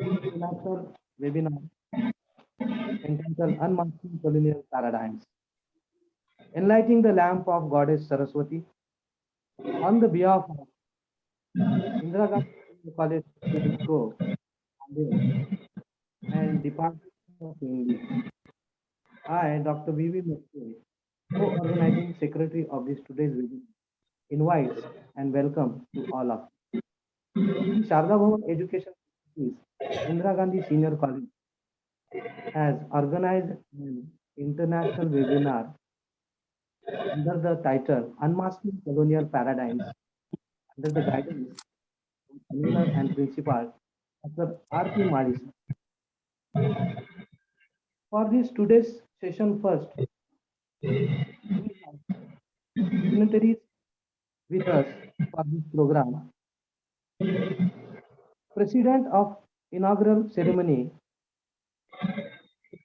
international webinar entitled Unmasking Colonial Paradigms, enlightening the lamp of Goddess Saraswati on the behalf of Indira Gandhi College Cisco and Department of English. I, Dr. V.V. Mukti, co-organizing secretary of this today's webinar, invites and welcome to all of you. Sharda Bhavan Education Societies, Indira Gandhi Senior College has organized an international webinar under the title Unmasking Colonial Paradigms under the guidance of convener and principal Dr. R.P. Malis. For this today's session first, we have dignitaries with us for this program. President of inaugural ceremony,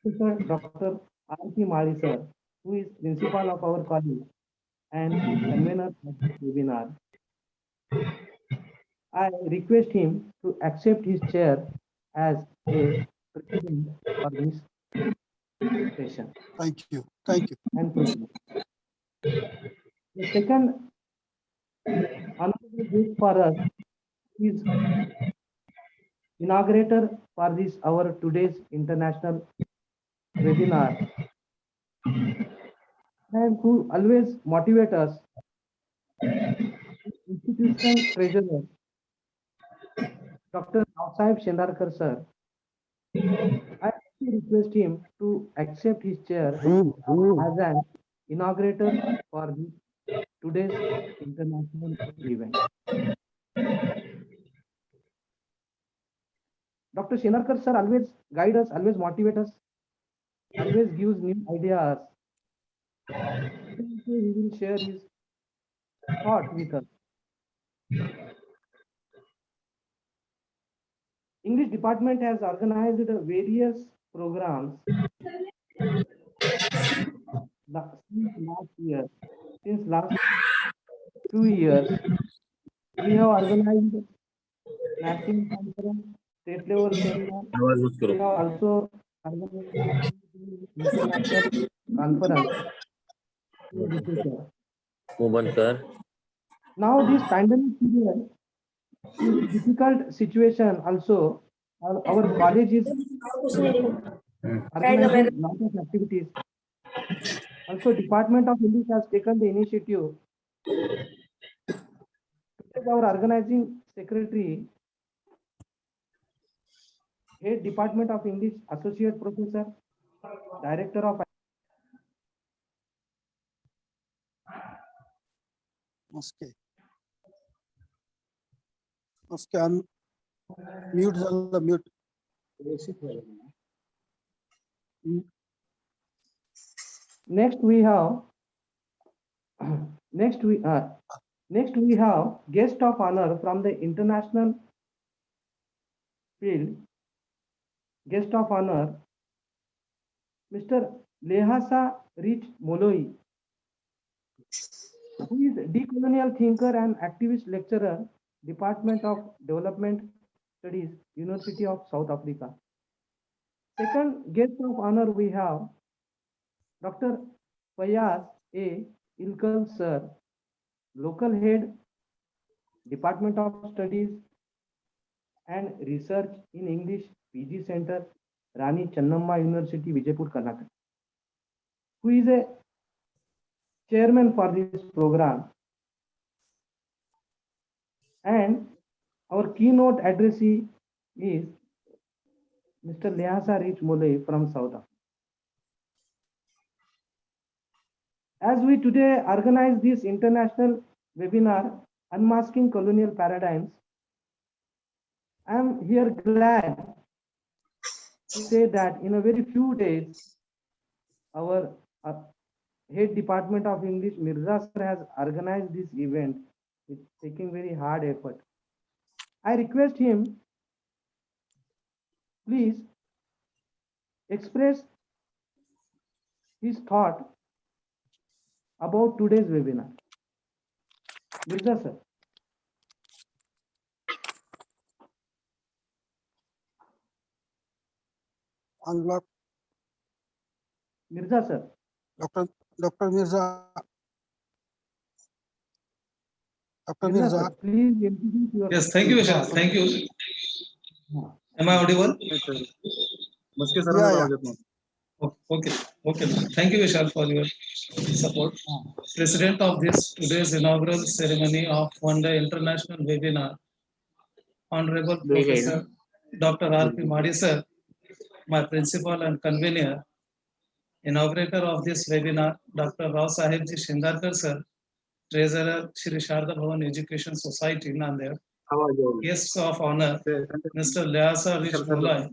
Professor Dr. R.P. Mali sir, who is principal of our college and convener of this webinar. I request him to accept his chair as a president for this session. Thank you. Thank you. And proceed. The second honorable guest for us is inaugurator for this our today's international webinar and who always motivate us, institutional treasurer Dr. Sahib Shendarkar sir. I request him to accept his chair as an inaugurator for today's international event. Dr. Shendarkar sir always guide us, always motivate us, always gives new ideas. He will share his thought with us. English department has organized various programs since last 2 years. We have organized national conference, state level seminar. We have also organized international conference. Now this pandemic period is difficult situation also. Our college is organizing lot of activities. Also, Department of English has taken the initiative. Our organizing secretary, Head Department of English, Associate Professor, Director of Okay. Mute the mute. Next we have guest of honor from the international field. Guest of honor, Mr. Lehasa Rich Moloi, who is decolonial thinker and activist lecturer, Department of Development Studies, University of South Africa. Second guest of honor we have Dr. Fayaz A. Ilkal sir, local head, Department of Studies and Research in English, PG Center, Rani Channamma University, Vijaypur, Karnataka, who is a chairman for this program. And our keynote addressee is Mr. Lehasa Rich Moloi from South Africa. As we today organize this international webinar, Unmasking Colonial Paradigms, I am here glad to say that in a very few days, our Head Department of English, Mirza sir, has organized this event with taking very hard effort. I request him, please express his thought about today's webinar. Mirza sir. Unlock Mirza sir. Dr. Mirza. Dr. Mirza sir, Mirza. please introduce Yes, thank you, your Vishal. thoughts. Thank you. हाँ, Am I audible? Maske Yeah, सरांचा yeah. आवाज येत नव्हता. Okay. Okay. Thank you, Vishal, for your support. हाँ, President of this today's inaugural ceremony of One Day International Webinar, Honorable Professor Dr. R.P. Madi sir, my principal and convener, inaugurator of this webinar, Dr. Rao Sahibji Shindarkar sir, Treasurer Shri Sharda Bhavan Education Society, Nanded, आवाज येऊ लागला. guests of honor, Mr. Lehasa Rich Moloi,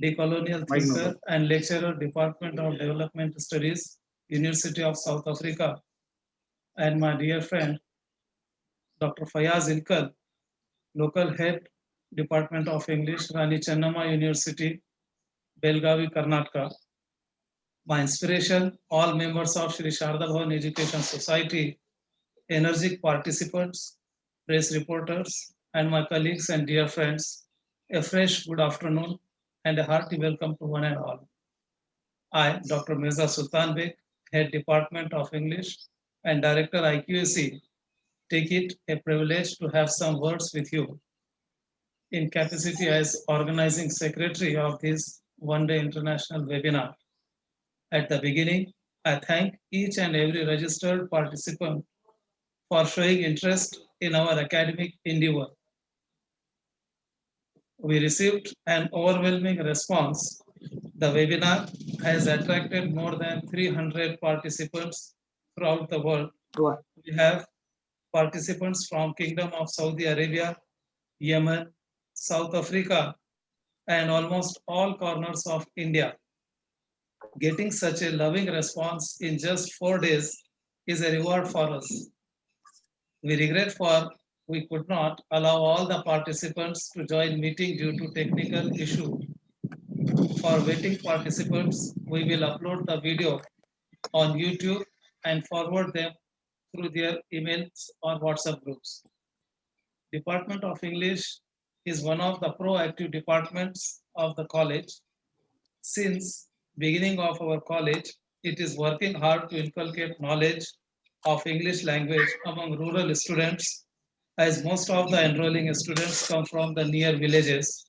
the Colonial mike thinker नव्हता. and lecturer, Department of Development Studies, University of South Africa, and my dear friend, Dr. Fayaz Ilkal, local head, Department of English, Rani Chennamma University, Belgavi, Karnataka. My inspiration, all members of Shri Sharda Bhavan Education Society, energetic participants, press reporters, and my colleagues and dear friends, a fresh good afternoon and a hearty welcome to one and all. I, Dr. Mirza Sultan Baig, Head Department of English and Director IQAC, take it a privilege to have some words with you in capacity as organizing secretary of this one-day international webinar. At the beginning, I thank each and every registered participant for showing interest in our academic endeavor. We received an overwhelming response. The webinar has attracted more than 300 participants throughout the world. We have participants from Kingdom of Saudi Arabia, Yemen, South Africa, and almost all corners of India. Getting such a loving response in just 4 days is a reward for us. We regret for we could not allow all the participants to join meeting due to technical issue. For waiting participants, we will upload the video on YouTube and forward them through their emails or WhatsApp groups. Department of English is one of the proactive departments of the college. Since beginning of our college, it is working hard to inculcate knowledge of English language among rural students, as most of the enrolling students come from the near villages.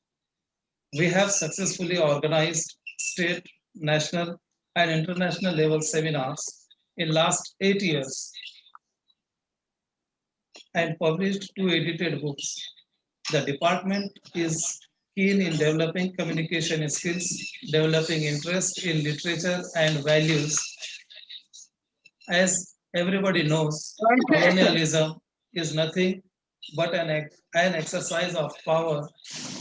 We have successfully organized state, national, and international level seminars in last 8 years and published 2 edited books. The department is keen in developing communication skills, developing interest in literature and values. As everybody knows, colonialism is nothing but an exercise of power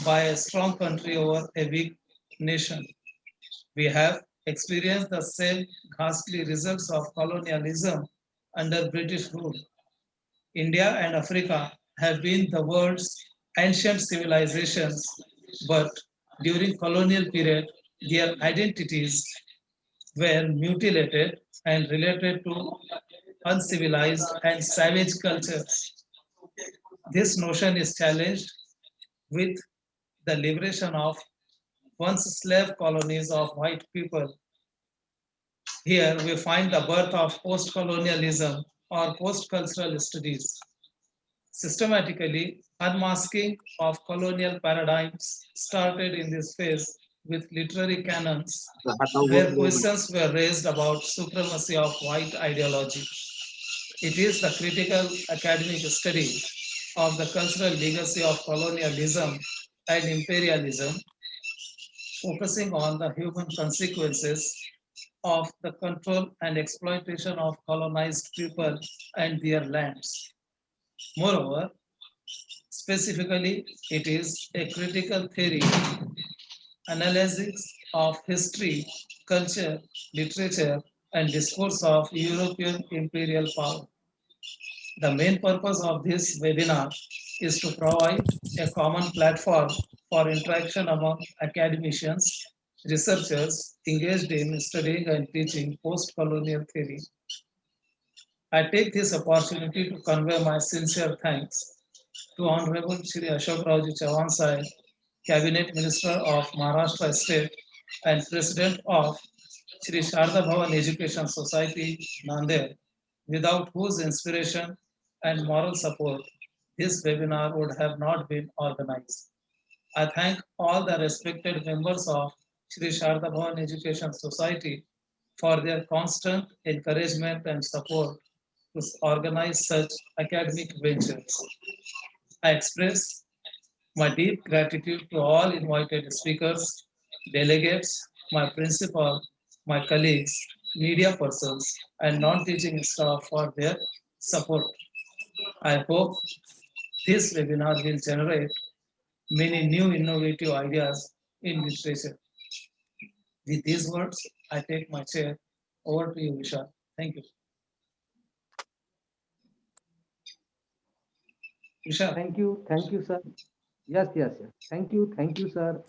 by a strong country over a weak nation. We have experienced the same ghastly results of colonialism under British rule. India and Africa have been the world's ancient civilizations, but during colonial period, their identities were mutilated and related to uncivilized and savage cultures. This notion is challenged with the liberation of once slave colonies of white people. Here we find the birth of post-colonialism or post-cultural studies. Systematically, unmasking of colonial paradigms started in this phase with literary canons where questions were raised about supremacy of white ideology. It is the critical academic study of the cultural legacy of colonialism and imperialism, focusing on the human consequences of the control and exploitation of colonized people and their lands. Moreover, specifically, it is a critical theory analysis of history, culture, literature, and discourse of European imperial power. The main purpose of this webinar is to provide a common platform for interaction among academicians, researchers engaged in studying and teaching post-colonial theory. I take this opportunity to convey my sincere thanks to Honorable Shri Ashok Rauji Chavan Sahib, Cabinet Minister of Maharashtra State, and President of Shri Sharda Bhavan Education Society, Nanded, without whose inspiration and moral support this webinar would have not been organized. I thank all the respected members of Shri Sharda Bhavan Education Society for their constant encouragement and support to organize such academic ventures. I express my deep gratitude to all invited speakers, delegates, my principal, my colleagues, media persons, and non-teaching staff for their support. I hope this webinar will generate many new innovative ideas in literature. With these words, I take my chair. Over to you, Vishal. Thank you. Vishal. Thank you, sir. Yes. Thank you, sir,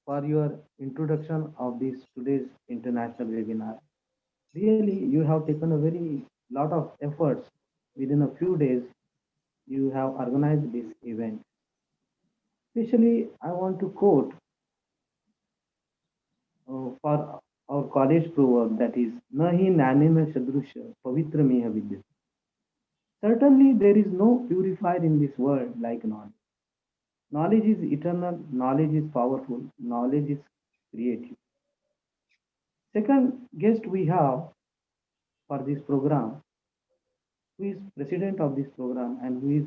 for your introduction of this today's international webinar. Really, you have taken a very lot of efforts. Within a few days, you have organized this event. Especially, I want to quote for our college proverb, that is, Nahi nanena shadrusha pavitra meha vidya. Certainly, there is no purifier in this world like knowledge. Knowledge is eternal, knowledge is powerful, knowledge is creative. Second guest we have for this program, who is president of this program and who is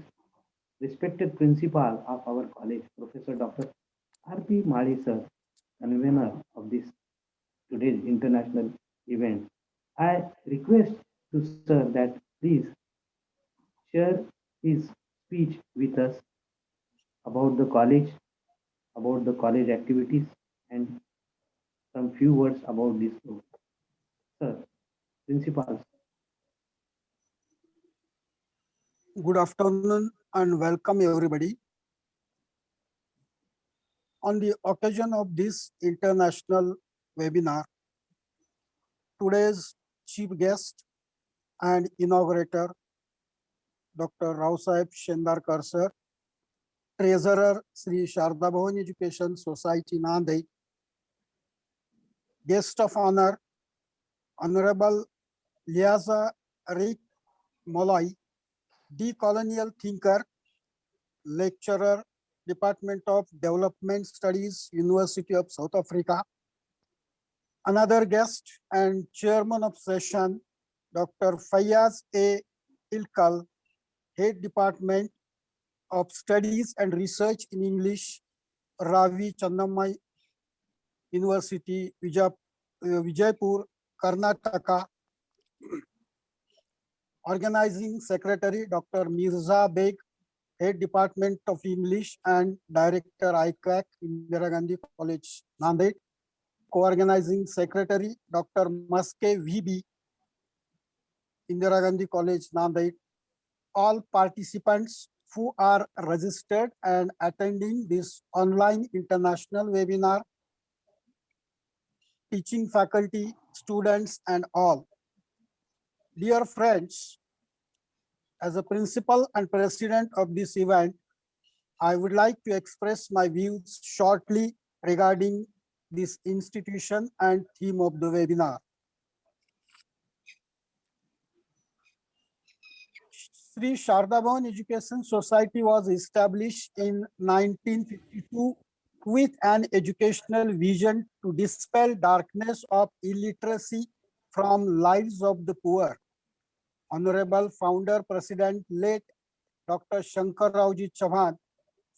respected principal of our college, Professor Dr. R.P. Mali sir, convener of this today's international event. I request to sir that please share his speech with us about the college activities, and some few words about this program. Sir, principals. Good afternoon and welcome everybody. On the occasion of this international webinar, today's chief guest and inaugurator, Dr. Rao Sahib Shendarkar sir, Treasurer Sri Sharda Bhavan Education Society Nanded, guest of honor, Honorable Lehasa Moloi, the Colonial thinker, lecturer, Department of Development Studies, University of South Africa. Another guest and chairman of session, Dr. Fayaz A. Ilkal, Head Department of Studies and Research in English, Ravi Channamai University, Vijaypur, Karnataka. Organizing Secretary, Dr. Mirza Baig, Head Department of English and Director ICAC, Indira Gandhi College, Nanded. Co-organizing Secretary, Dr. Maske VB, Indira Gandhi College, Nanded. All participants who are registered and attending this online international webinar, teaching faculty, students, and all. Dear friends, as a principal and president of this event, I would like to express my views shortly regarding this institution and theme of the webinar. Sri Sharda Bhavan Education Society was established in 1952 with an educational vision to dispel darkness of illiteracy from lives of the poor. Honorable Founder President late Dr. Shankar Raoji Chauhan,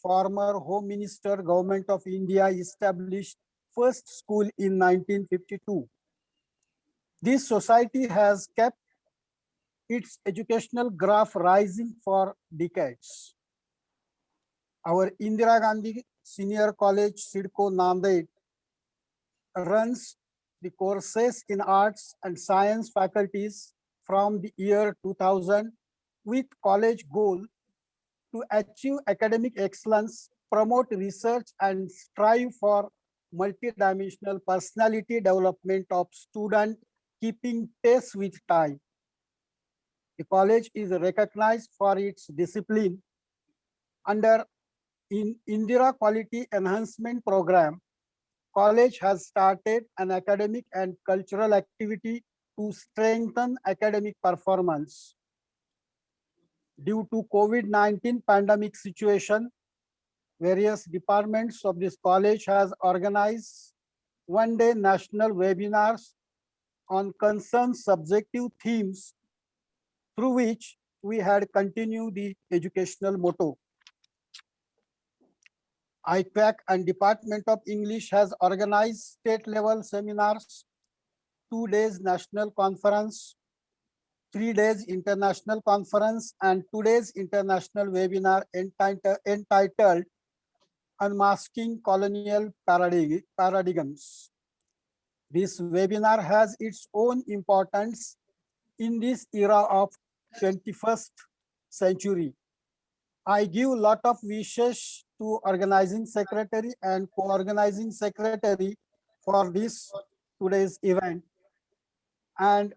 former Home Minister, Government of India, established first school in 1952. This society has kept its educational graph rising for decades. Our Indira Gandhi Senior College, SIDCO Nanded, runs the courses in arts and science faculties from the year 2000 with college goal to achieve academic excellence, promote research, and strive for multidimensional personality development of student, keeping pace with time. The college is recognized for its discipline under Indira Quality Enhancement Program, college has started an academic and cultural activity to strengthen academic performance. Due to COVID-19 pandemic situation, various departments of this college has organized one-day national webinars on concerned subjective themes through which we had continued the educational motto. IPAC and Department of English has organized state-level seminars, 2 days national conference, 3 days international conference, and 2 days international webinar entitled Unmasking Colonial Paradigms. This webinar has its own importance in this era of 21st century. I give a lot of wishes to organizing secretary and co-organizing secretary for this today's event. And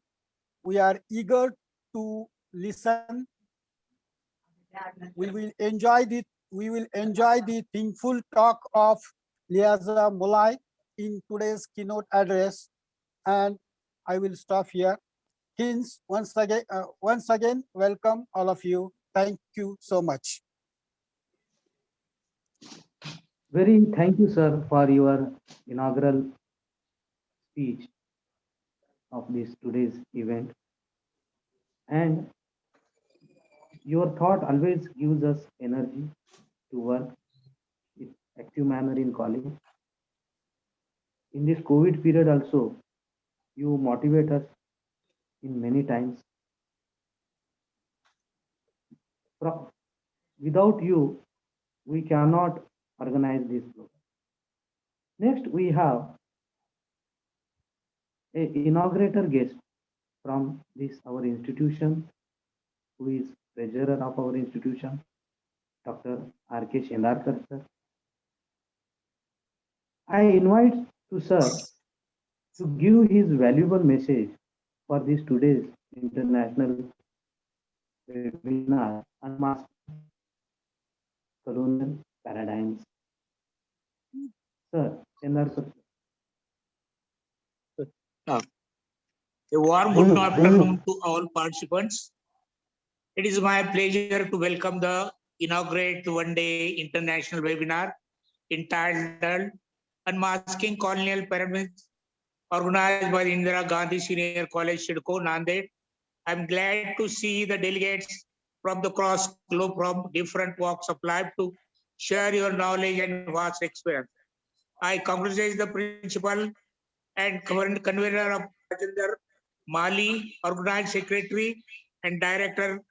we are eager to listen. We will enjoy the thinkful talk of Lehasa Moloi in today's keynote address, and I will stop here. Hence, once again, welcome all of you. Thank you so much. Very thank you, sir, for your inaugural speech of this today's event. And your thought always gives us energy to work with active manner in college. In this COVID period also, you motivate us in many times. Without you, we cannot organize this program. Next, we have a inaugurator guest from this our institution, who is treasurer of our institution, Dr. R.K. Shendarkar, sir. I invite to sir to give his valuable message for this today's international webinar, Unmasking Colonial Paradigms. Sir, Shendarkar. A warm good afternoon to all participants. It is my pleasure to welcome the inaugurate one-day international webinar entitled Unmasking Colonial Pyramids, organized by the Indira Gandhi Senior College, Sidco, Nanded. I'm glad to see the delegates from the cross globe from different walks of life to share your knowledge and vast experience. I congratulate the principal and convener of Rajendra Mali, organized secretary and director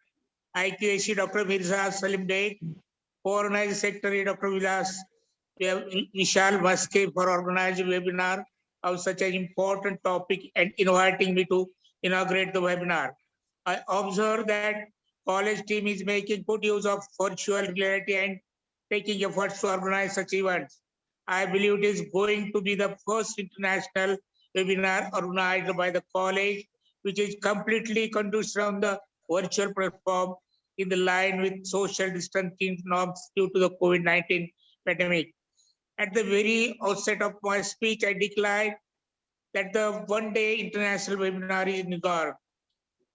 IQAC Dr. Mirza Sultan Baig, co-organized secretary Dr. Vishal Maske for organizing webinar of such an important topic and inviting me to inaugurate the webinar. I observe that college team is making good use of virtual reality and taking efforts to organize such events. I believe it is going to be the first international webinar organized by the college, which is completely conducted on the virtual platform in the line with social distancing norms due to the COVID-19 pandemic. At the very outset of my speech, I declared that the one-day international webinar is in New York.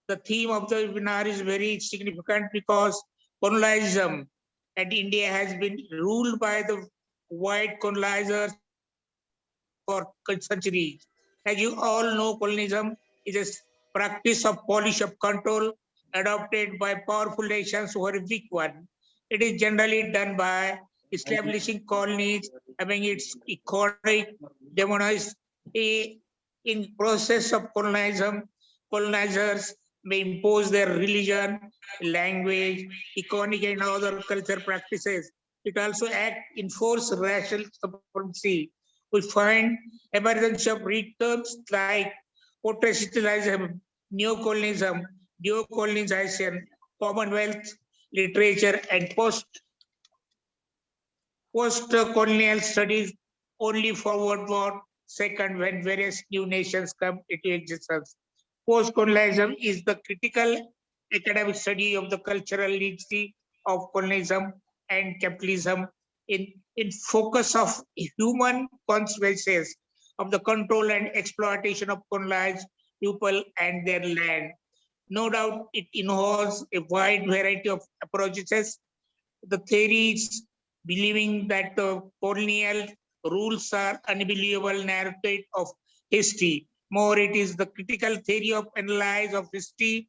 The theme of the webinar is very significant because colonialism and India has been ruled by the white colonizers for centuries. As you all know, colonialism is a practice of policy of control adopted by powerful nations over a weak one. It is generally done by establishing colonies, having its economic demonized. In process of colonialism, colonizers may impose their religion, language, economic and other cultural practices. It also enforce racial supremacy. We find emergence of terms like post-colonialism, neocolonialism, decolonization, Commonwealth literature, and post-colonial studies only for World War II when various new nations come into existence. Post-colonialism is the critical academic study of the cultural legacy of colonialism and capitalism in in focus of human consequences of the control and exploitation of colonized people and their land. No doubt it involves a wide variety of approaches. The theories believing that the colonial rules are unbelievable narrative of history. More, it is the critical theory of analysis of history,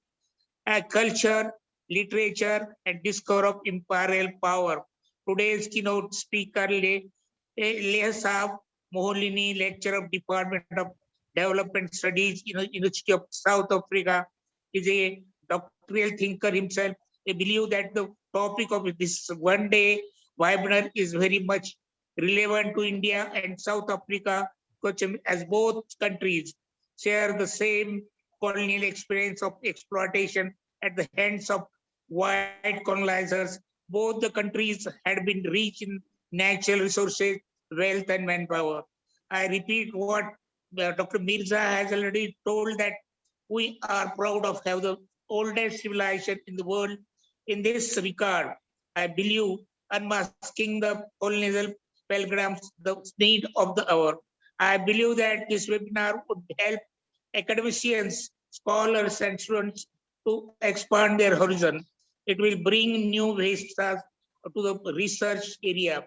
culture, literature, and discover of imperial power. Today's keynote speaker, Lehasa Moholini, lecturer of Department of Development Studies, University of South Africa, is a doctoral thinker himself. I believe that the topic of this one day webinar is very much relevant to India and South Africa, as both countries share the same colonial experience of exploitation at the hands of white colonizers. Both the countries had been rich in natural resources, wealth, and manpower. I repeat what Dr. Mirza has already told, that we are proud of have the oldest civilization in the world. In this regard, I believe unmasking the colonial pilgrims, the need of the hour. I believe that this webinar would help academicians, scholars, and students to expand their horizon. It will bring new vistas to the research area.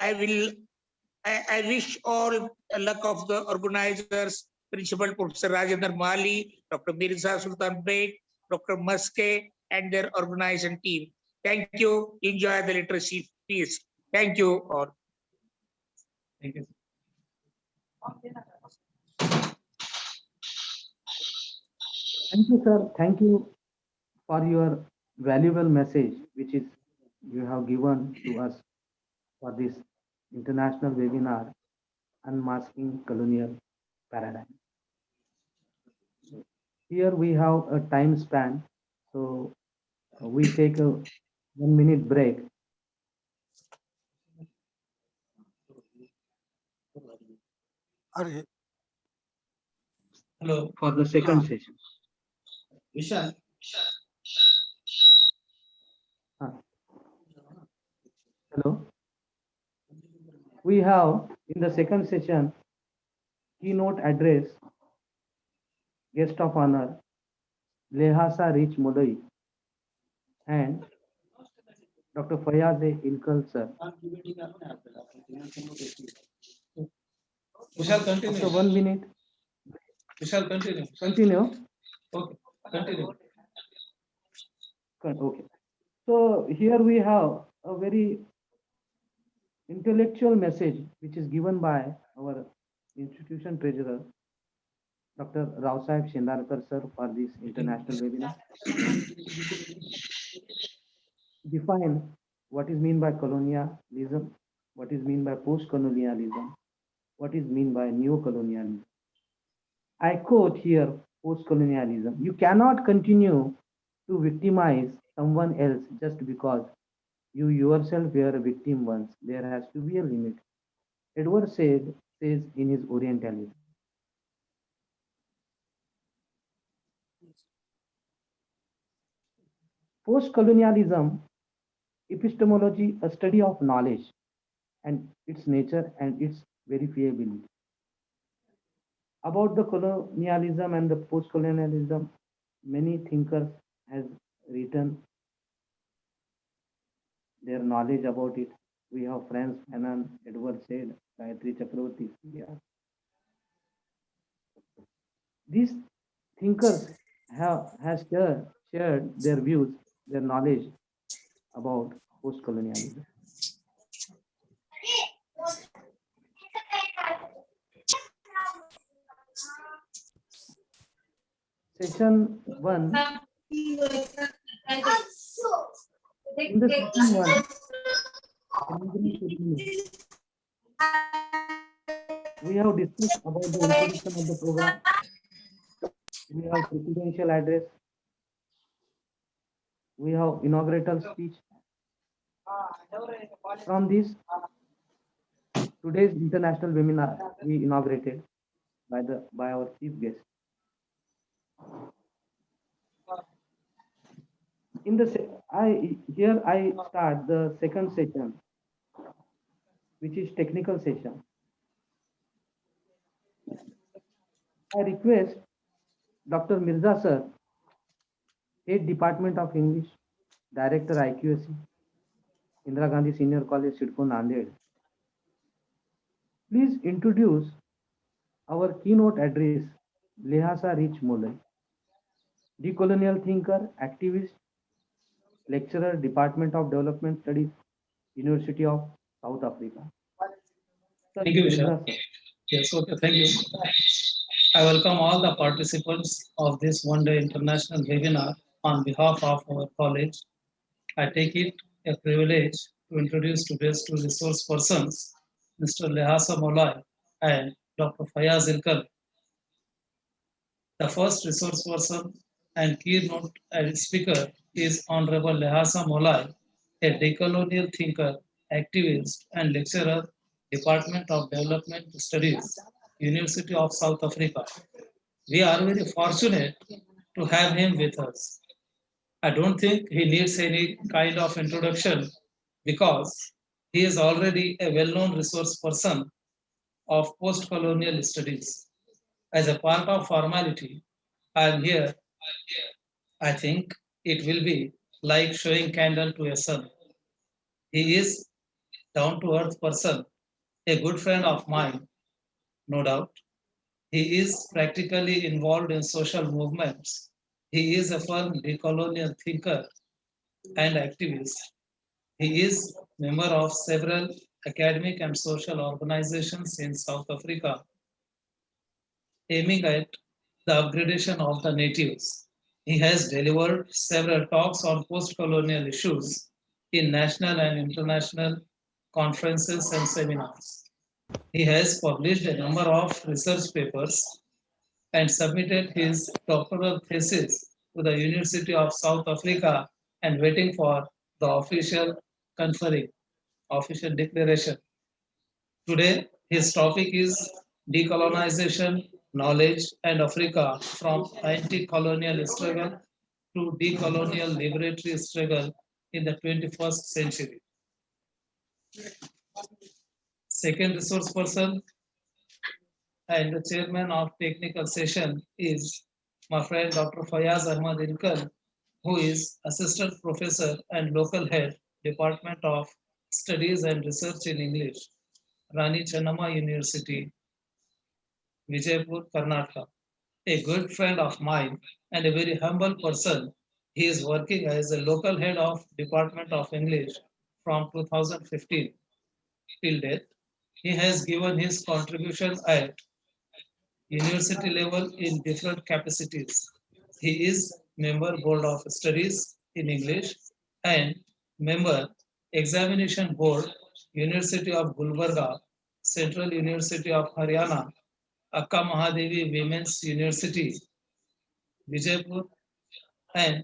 I wish all luck of the organizers, Principal Professor Rajendra Mali, Dr. Mirza Sultan Baig, Dr. Maske, and their organization team. Thank you. Enjoy the literacy piece. Thank you all. Thank you. Thank you, sir. Thank you for your valuable message, which is you have given to us for this international webinar, Unmasking Colonial Paradigm. Here we have a time span, so we take a 1 minute break. Hello. For the second session. Vishal. Hello. We have in the second session keynote address, guest of honor, Lehasa Rich Moloi and Dr. Fayaz Ilkal sir. Vishal, continue. After 1 minute. Vishal, continue. Continue. Okay, continue. Okay. So here we have a very intellectual message which is given by our institution treasurer, Dr. Rao Sahib Shendarkar sir, for this international webinar. Define what is mean by colonialism, what is mean by post-colonialism, what is mean by neo-colonialism. I quote here post-colonialism. You cannot continue to victimize someone else just because you yourself were a victim once. There has to be a limit. Edward says in his Orientalism. Post-colonialism, epistemology, a study of knowledge and its nature and its verifiability. About the colonialism and the post-colonialism, many thinkers has written their knowledge about it. We have Franz Fanon, Edward Said, Gayatri Chakravarti. These thinkers has shared their views, their knowledge about post-colonialism. Session 1. In the session 1, we have discussed about the introduction of the program. We have presidential address. We have inaugural speech. From this, today's international webinar we inaugurated by our chief guest. In the I start the second session which is technical session. I request Dr. Mirza sir, Head Department of English, Director IQAC, Indira Gandhi Senior College, Sidco, Nanded. Please introduce our keynote address, Lehasa Rich Moloi, decolonial thinker, activist, lecturer, Department of Development Studies, University of South Africa. Thank you, Vishal. Mirza sir. Yes, okay, thank you. I welcome all the participants of this one-day international webinar on behalf of our college. I take it a privilege to introduce today's two resource persons, Mr. Lehasa Moloi and Dr. Fayaz Ilkal. The first resource person and keynote speaker is Honorable Lehasa Moloi, a decolonial thinker, activist, and lecturer, Department of Development Studies, University of South Africa. We are very fortunate to have him with us. I don't think he needs any kind of introduction because he is already a well-known resource person of post-colonial studies. As a part of formality, I am here. I think it will be like showing candle to a sun. He is down-to-earth person, a good friend of mine, no doubt. He is practically involved in social movements. He is a firm decolonial thinker and activist. He is member of several academic and social organizations in South Africa, aiming at the upgradation of the natives. He has delivered several talks on post-colonial issues in national and international conferences and seminars. He has published a number of research papers and submitted his doctoral thesis to the University of South Africa and waiting for the official declaration. Today, his topic is decolonization, knowledge, and Africa from anti-colonial struggle to decolonial liberatory struggle in the 21st century. Second resource person and the chairman of technical session is my friend Dr. Fayaz Ahmad Ilkal, who is assistant professor and local head, Department of Studies and Research in English, Rani Channamma University, Vijaypur, Karnataka. A good friend of mine and a very humble person. He is working as a local head of Department of English from 2015 till date. He has given his contribution at university level in different capacities. He is member board of studies in English and member examination board University of Gulbarga, Central University of Haryana, Akka Mahadevi Women's University, Vijaypur, and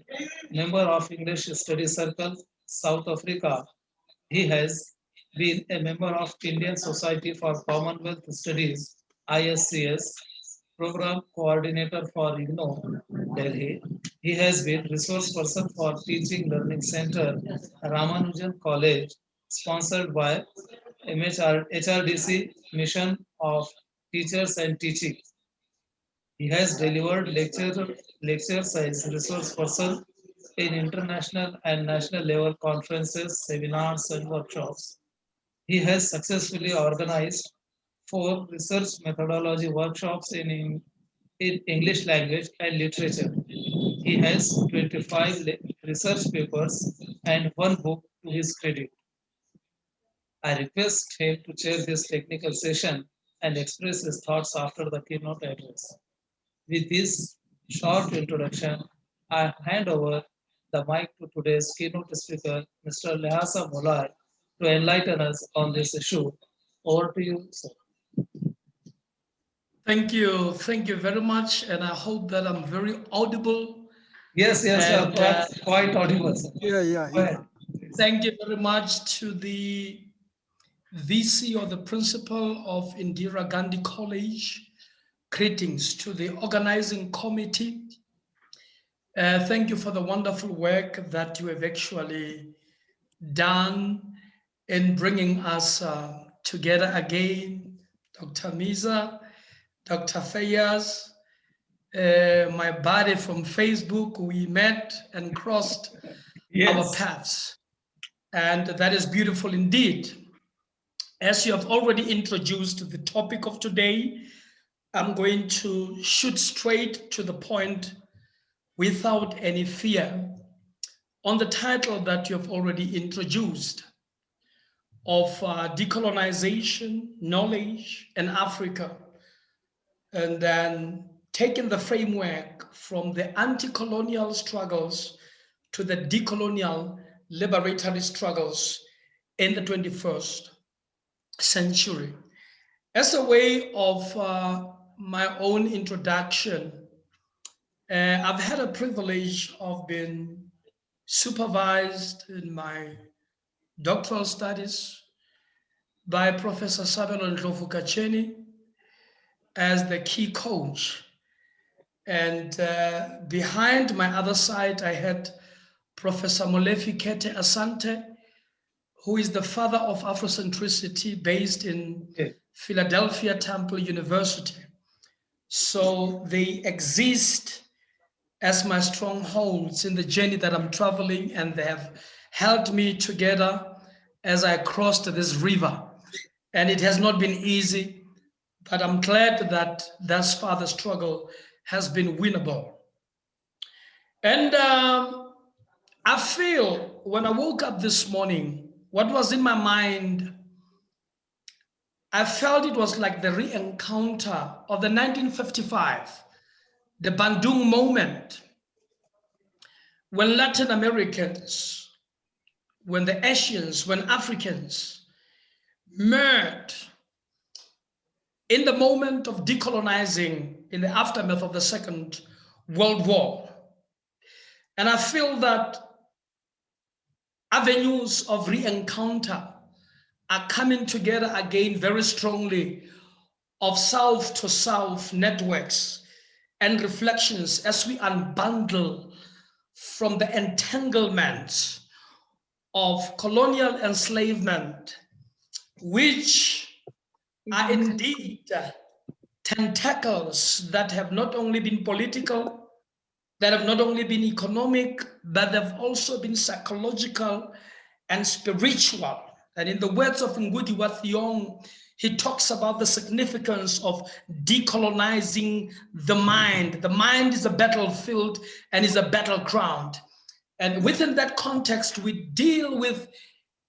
member of English Study Circle, South Africa. He has been a member of Indian Society for Commonwealth Studies, ISCS, program coordinator for IGNO, Delhi. He has been resource person for Teaching Learning Center, Ramanujan College, sponsored by HRDC Mission of Teachers and Teaching. He has delivered lectures as resource person in international and national level conferences, seminars, and workshops. He has successfully organized 4 research methodology workshops in English language and literature. He has 25 research papers and 1 book to his credit. I request him to chair this technical session and express his thoughts after the keynote address. With this short introduction, I hand over the mic to today's keynote speaker, Mr. Lehasa Moloi, to enlighten us on this issue. Over to you, sir. Thank you very much, and I hope that I'm very audible. Yes, And, quite audible, sir. Yeah. Thank you very much to the VC or the principal of Indira Gandhi College. Greetings to the organizing committee. Thank you for the wonderful work that you have actually done in bringing us together again, Dr. Mirza, Dr. Fayaz, my buddy from Facebook. We met and crossed our Yes. paths, and that is beautiful indeed. As you have already introduced the topic of today, I'm going to shoot straight to the point without any fear on the title that you have already introduced of decolonization, knowledge, and Africa. And then taking the framework from the anti-colonial struggles to the decolonial liberatory struggles in the 21st century. As a way of my own introduction, I've had a privilege of being supervised in my doctoral studies by Professor Sabelo Ndlovu-Kacheni as the key coach. And behind my other side, I had Professor Molefi Kete Asante, who is the father of Afrocentricity based in Philadelphia Temple University. So they exist as my strongholds in the journey that I'm traveling, and they have held me together as I crossed this river. And it has not been easy, but I'm glad that thus far the struggle has been winnable. And I feel when I woke up this morning, what was in my mind, I felt it was like the re-encounter of the 1955, the Bandung moment, when Latin Americans, when the Asians, when Africans met in the moment of decolonizing in the aftermath of the Second World War. And I feel that avenues of re-encounter are coming together again very strongly, of south to south networks and reflections as we unbundle from the entanglements of colonial enslavement, which are indeed tentacles that have not only been political, that have not only been economic, but they've also been psychological and spiritual. And in the words of Ngugi wa Thiong'o, he talks about the significance of decolonizing the mind. The mind is a battlefield and is a battleground. And within that context, we deal with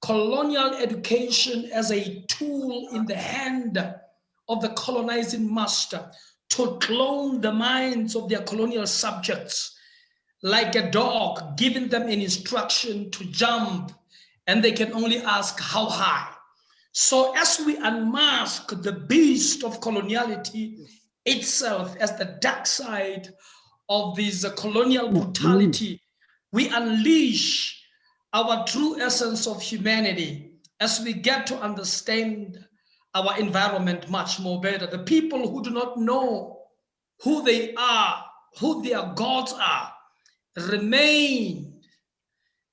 colonial education as a tool in the hand of the colonizing master to clone the minds of their colonial subjects, like a dog, giving them an instruction to jump, and they can only ask how high. So as we unmask the beast of coloniality itself as the dark side of this colonial brutality, we unleash our true essence of humanity as we get to understand our environment much more better. The people who do not know who they are, who their gods are, remain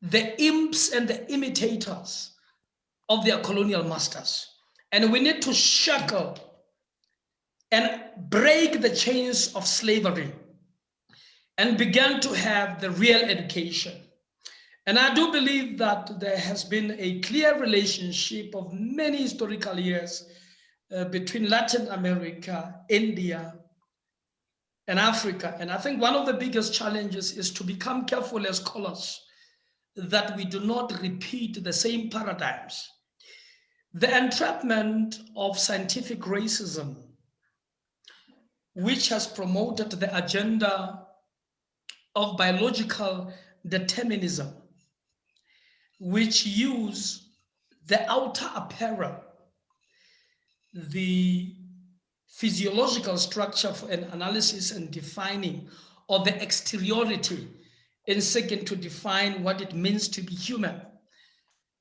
the imps and the imitators of their colonial masters. And we need to shackle and break the chains of slavery and begin to have the real education. And I do believe that there has been a clear relationship of many historical years between Latin America, India, and Africa. And I think one of the biggest challenges is to become careful as scholars that we do not repeat the same paradigms. The entrapment of scientific racism, which has promoted the agenda of biological determinism, which use the outer apparel, the physiological structure for an analysis and defining, or the exteriority in seeking to define what it means to be human,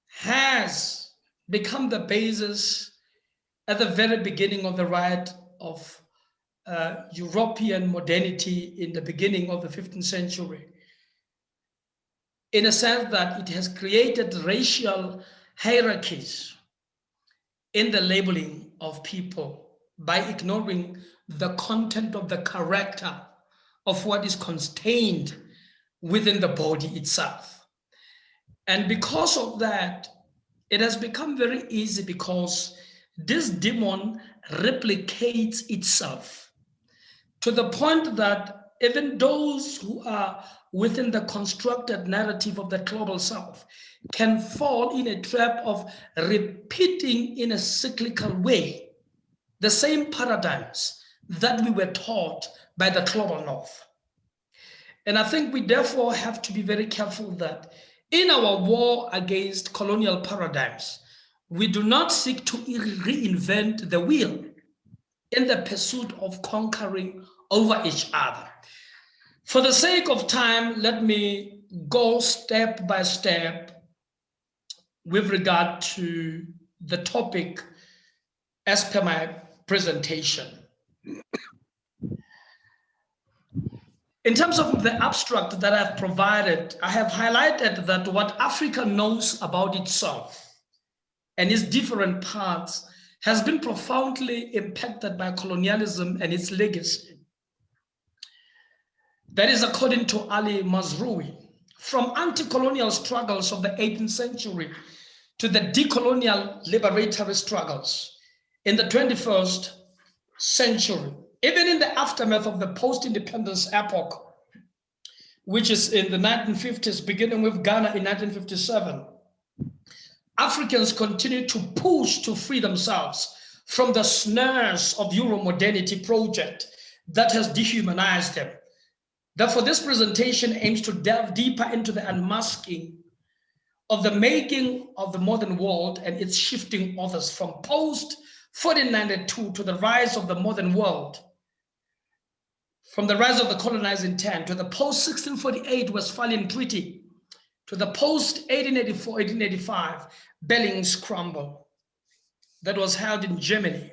has become the basis at the very beginning of the rise of European modernity in the beginning of the 15th century, in a sense that it has created racial hierarchies in the labeling of people by ignoring the content of the character of what is contained within the body itself. And because of that, it has become very easy because this demon replicates itself to the point that even those who are within the constructed narrative of the global south can fall in a trap of repeating in a cyclical way the same paradigms that we were taught by the global north. And I think we therefore have to be very careful that in our war against colonial paradigms, we do not seek to reinvent the wheel in the pursuit of conquering over each other. For the sake of time, let me go step by step with regard to the topic as per my presentation. In terms of the abstract that I've provided, I have highlighted that what Africa knows about itself and its different parts has been profoundly impacted by colonialism and its legacy. That is according to Ali Mazrui. From anti-colonial struggles of the 18th century to the decolonial liberatory struggles in the 21st century, even in the aftermath of the post-independence epoch, which is in the 1950s, beginning with Ghana in 1957, Africans continue to push to free themselves from the snares of Euro-modernity project that has dehumanized them. Therefore, this presentation aims to delve deeper into the unmasking of the making of the modern world and its shifting authors from post-1492 to the rise of the modern world, from the rise of the colonizing intent to the post-1648 Westphalian Treaty, to the post-1884-1885 Berlin Scramble that was held in Germany,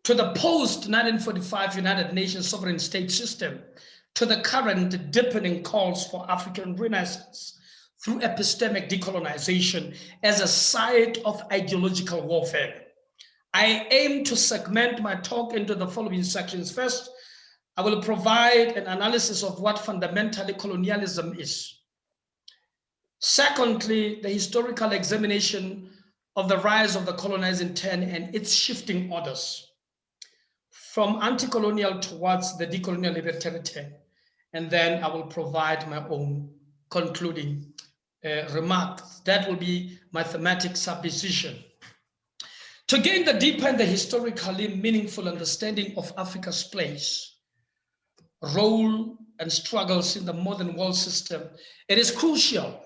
to the post-1945 United Nations sovereign state system, to the current deepening calls for African renaissance through epistemic decolonization as a site of ideological warfare. I aim to segment my talk into the following sections. First, I will provide an analysis of what fundamentally colonialism is. Secondly, the historical examination of the rise of the colonizing intent and its shifting orders from anti-colonial towards the decolonial libertarian. And then I will provide my own concluding remarks. That will be my thematic supposition. To gain the deeper and the historically meaningful understanding of Africa's place, role, and struggles in the modern world system, it is crucial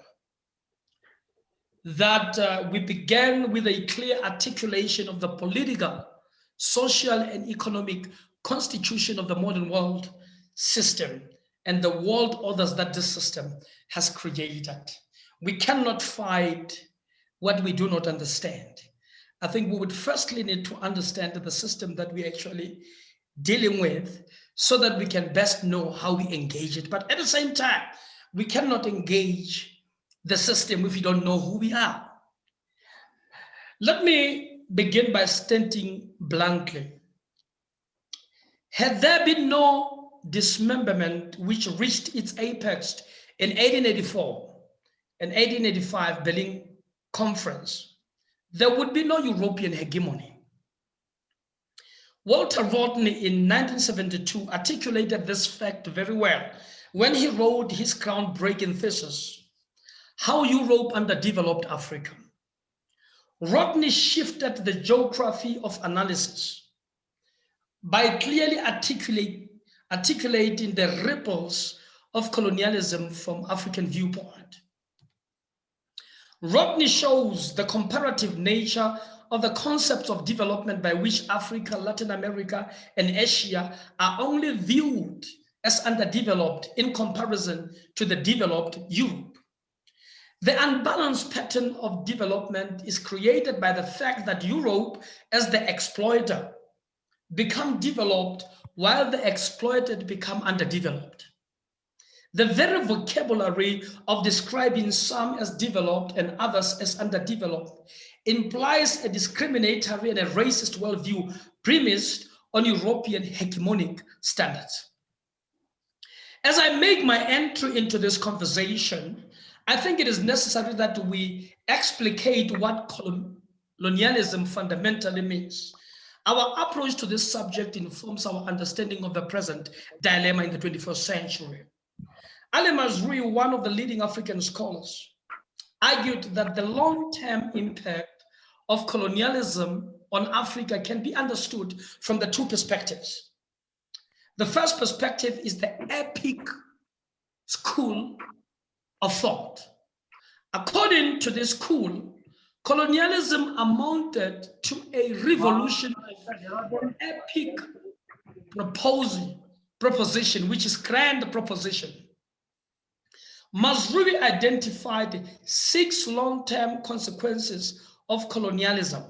that we begin with a clear articulation of the political, social, and economic constitution of the modern world system and the world orders that this system has created. We cannot fight what we do not understand. I think we would firstly need to understand the system that we're actually dealing with so that we can best know how we engage it. But at the same time, we cannot engage the system if we don't know who we are. Let me begin by stating bluntly, had there been no dismemberment which reached its apex in 1884 and 1885 Berlin Conference, there would be no European hegemony. Walter Rodney in 1972 articulated this fact very well when he wrote his groundbreaking thesis, How Europe Underdeveloped Africa. Rodney shifted the geography of analysis by clearly articulating the ripples of colonialism from African viewpoint. Rodney shows the comparative nature of the concepts of development by which Africa, Latin America, and Asia are only viewed as underdeveloped in comparison to the developed Europe. The unbalanced pattern of development is created by the fact that Europe, as the exploiter, become developed while the exploited become underdeveloped. The very vocabulary of describing some as developed and others as underdeveloped implies a discriminatory and a racist worldview premised on European hegemonic standards. As I make my entry into this conversation, I think it is necessary that we explicate what colonialism fundamentally means. Our approach to this subject informs our understanding of the present dilemma in the 21st century. Ali Mazrui, one of the leading African scholars, argued that the long-term impact of colonialism on Africa can be understood from the two perspectives. The first perspective is the epic school of thought. According to this school, colonialism amounted to a revolution of epic proposition, which is grand proposition. Mazrui identified 6 long-term consequences of colonialism.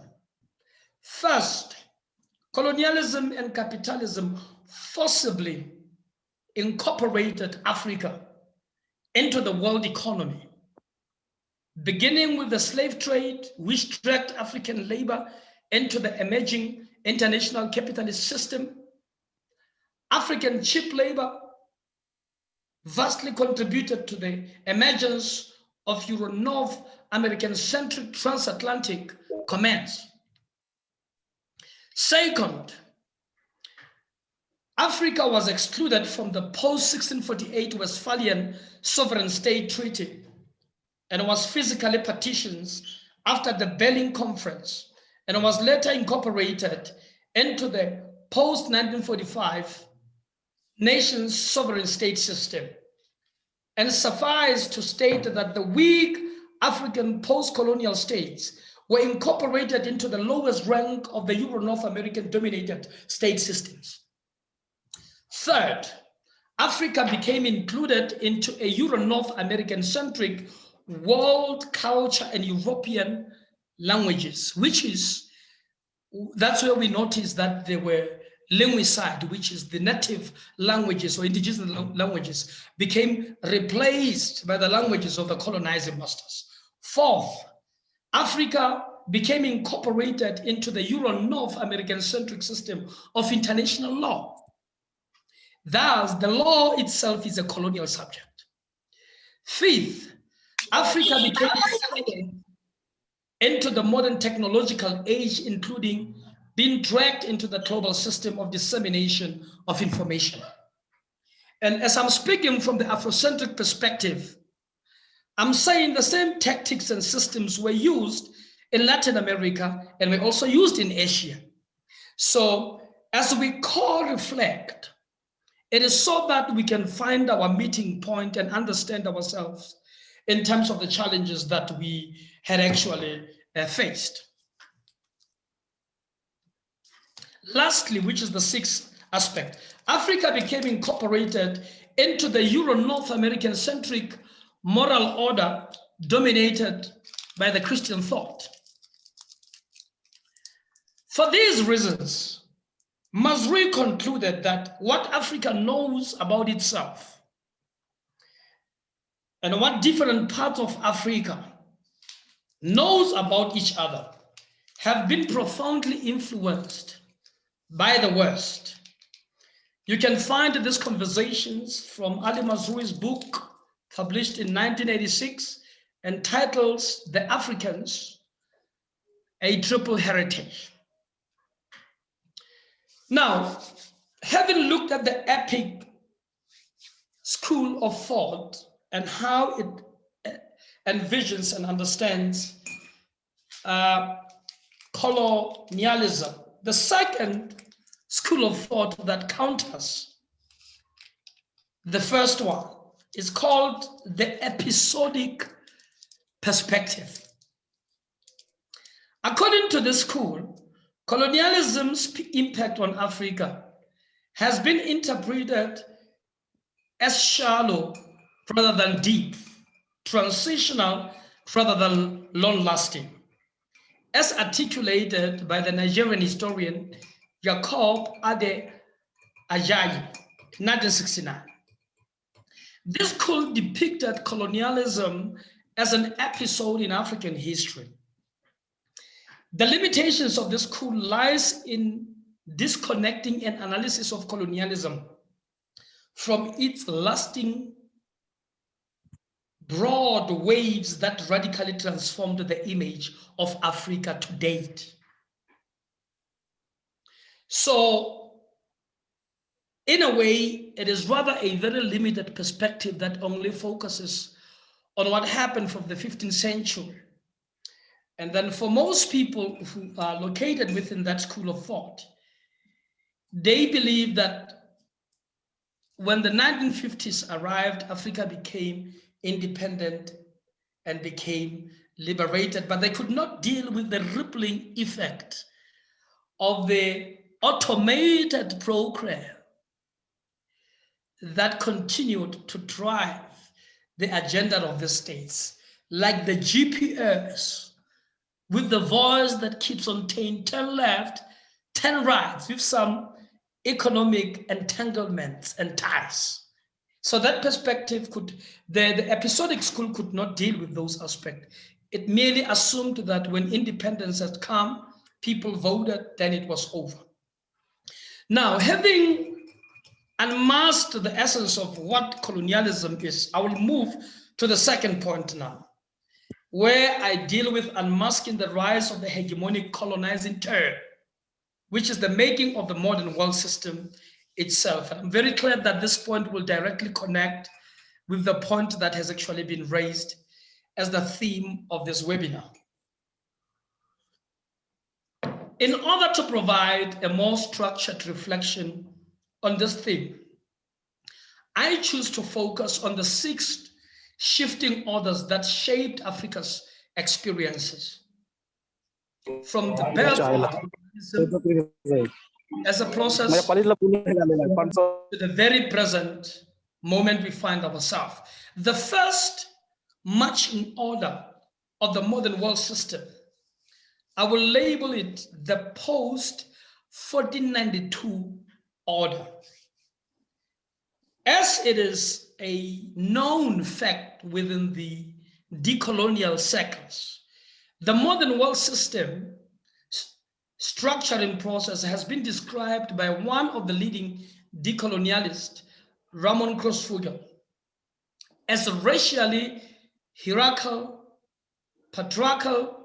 First, colonialism and capitalism forcibly incorporated Africa into the world economy, beginning with the slave trade, which dragged African labor into the emerging international capitalist system. African cheap labor vastly contributed to the emergence of Euro-North American-centric transatlantic commerce. Second, Africa was excluded from the post-1648 Westphalian Sovereign State Treaty and was physically partitioned after the Berlin Conference and was later incorporated into the post-1945 nation's sovereign state system. And suffice to state that the weak African post-colonial states were incorporated into the lowest rank of the Euro-North American dominated state systems. Third, Africa became included into a Euro-North American-centric world culture and European languages, that's where we noticed that there were linguicide, which is the native languages or indigenous languages, became replaced by the languages of the colonizing masters. Fourth, Africa became incorporated into the Euro-North American-centric system of international law. Thus, the law itself is a colonial subject. Fifth, Africa became into the modern technological age, including being dragged into the global system of dissemination of information. And as I'm speaking from the Afrocentric perspective, I'm saying the same tactics and systems were used in Latin America and were also used in Asia. So as we reflect, it is so that we can find our meeting point and understand ourselves in terms of the challenges that we had actually faced. Lastly, which is the 6th aspect, Africa became incorporated into the Euro-North American-centric moral order dominated by the Christian thought. For these reasons, Mazrui concluded that what Africa knows about itself and what different parts of Africa knows about each other have been profoundly influenced by the West. You can find these conversations from Ali Mazrui's book, published in 1986, entitled The Africans, A Triple Heritage. Now, having looked at the epic school of thought and how it envisions and understands colonialism, the second school of thought that counters the first one is called the episodic perspective. According to this school, colonialism's impact on Africa has been interpreted as shallow rather than deep, transitional rather than long-lasting, as articulated by the Nigerian historian Jacob Ade Ajayi, 1969. This school depicted colonialism as an episode in African history. The limitations of this school lies in disconnecting an analysis of colonialism from its lasting broad waves that radically transformed the image of Africa to date. So, in a way, it is rather a very limited perspective that only focuses on what happened from the 15th century. And then for most people who are located within that school of thought, they believe that when the 1950s arrived, Africa became independent and became liberated, but they could not deal with the rippling effect of the automated program that continued to drive the agenda of the states, like the GPS, with the voice that keeps on saying 10 left, 10 right, with some economic entanglements and ties. So that perspective the episodic school could not deal with those aspects. It merely assumed that when independence had come, people voted, then it was over. Now, having unmasked the essence of what colonialism is, I will move to the second point now, where I deal with unmasking the rise of the hegemonic colonizing term, which is the making of the modern world system itself. And I'm very clear that this point will directly connect with the point that has actually been raised as the theme of this webinar. In order to provide a more structured reflection on this theme, I choose to focus on the 6 shifting orders that shaped Africa's experiences. From the birth of colonialism as a process to the very present moment we find ourselves. The first marching order of the modern world system, I will label it the post-1492 order. As it is a known fact within the decolonial circles, the modern world system structuring process has been described by one of the leading decolonialists, Ramon Crossfugel, as racially hierarchical, patriarchal,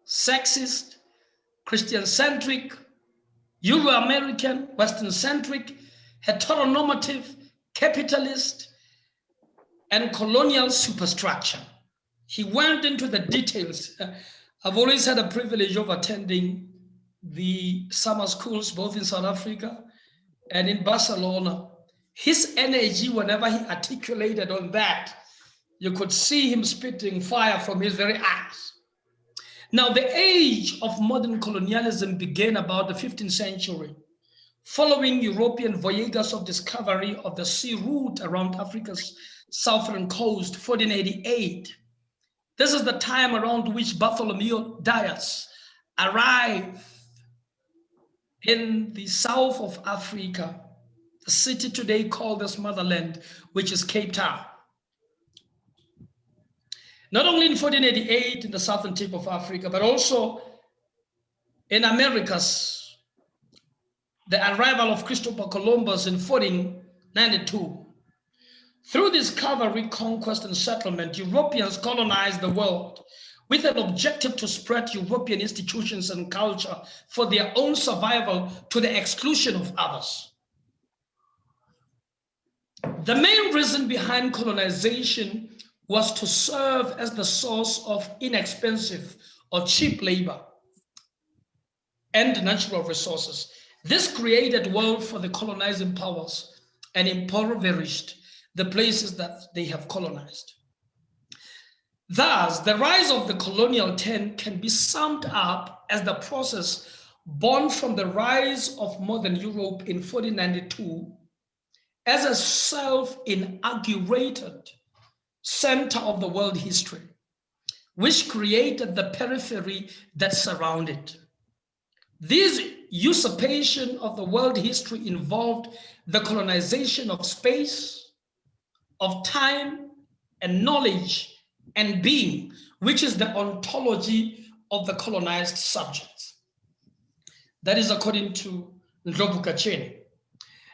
sexist, Christian-centric, Euro-American, Western-centric, heteronormative, capitalist, and colonial superstructure. He went into the details. I've always had a privilege of attending the summer schools, both in South Africa and in Barcelona. His energy, whenever he articulated on that, you could see him spitting fire from his very eyes. Now, the age of modern colonialism began about the 15th century, following European voyages of discovery of the sea route around Africa's southern coast, 1488. This is the time around which Bartholomew Dias arrived in the south of Africa, the city today called as Motherland, which is Cape Town. Not only in 1488 in the southern tip of Africa, but also in Americas, the arrival of Christopher Columbus in 1492. Through discovery, conquest, and settlement, Europeans colonized the world with an objective to spread European institutions and culture for their own survival to the exclusion of others. The main reason behind colonization was to serve as the source of inexpensive or cheap labor and natural resources. This created wealth for the colonizing powers and impoverished the places that they have colonized. Thus, the rise of the colonial term can be summed up as the process born from the rise of modern Europe in 1492 as a self-inaugurated center of the world history, which created the periphery that surrounded. This usurpation of the world history involved the colonization of space, of time and knowledge and being, which is the ontology of the colonized subjects. That is according to Ndlovu Kacheni.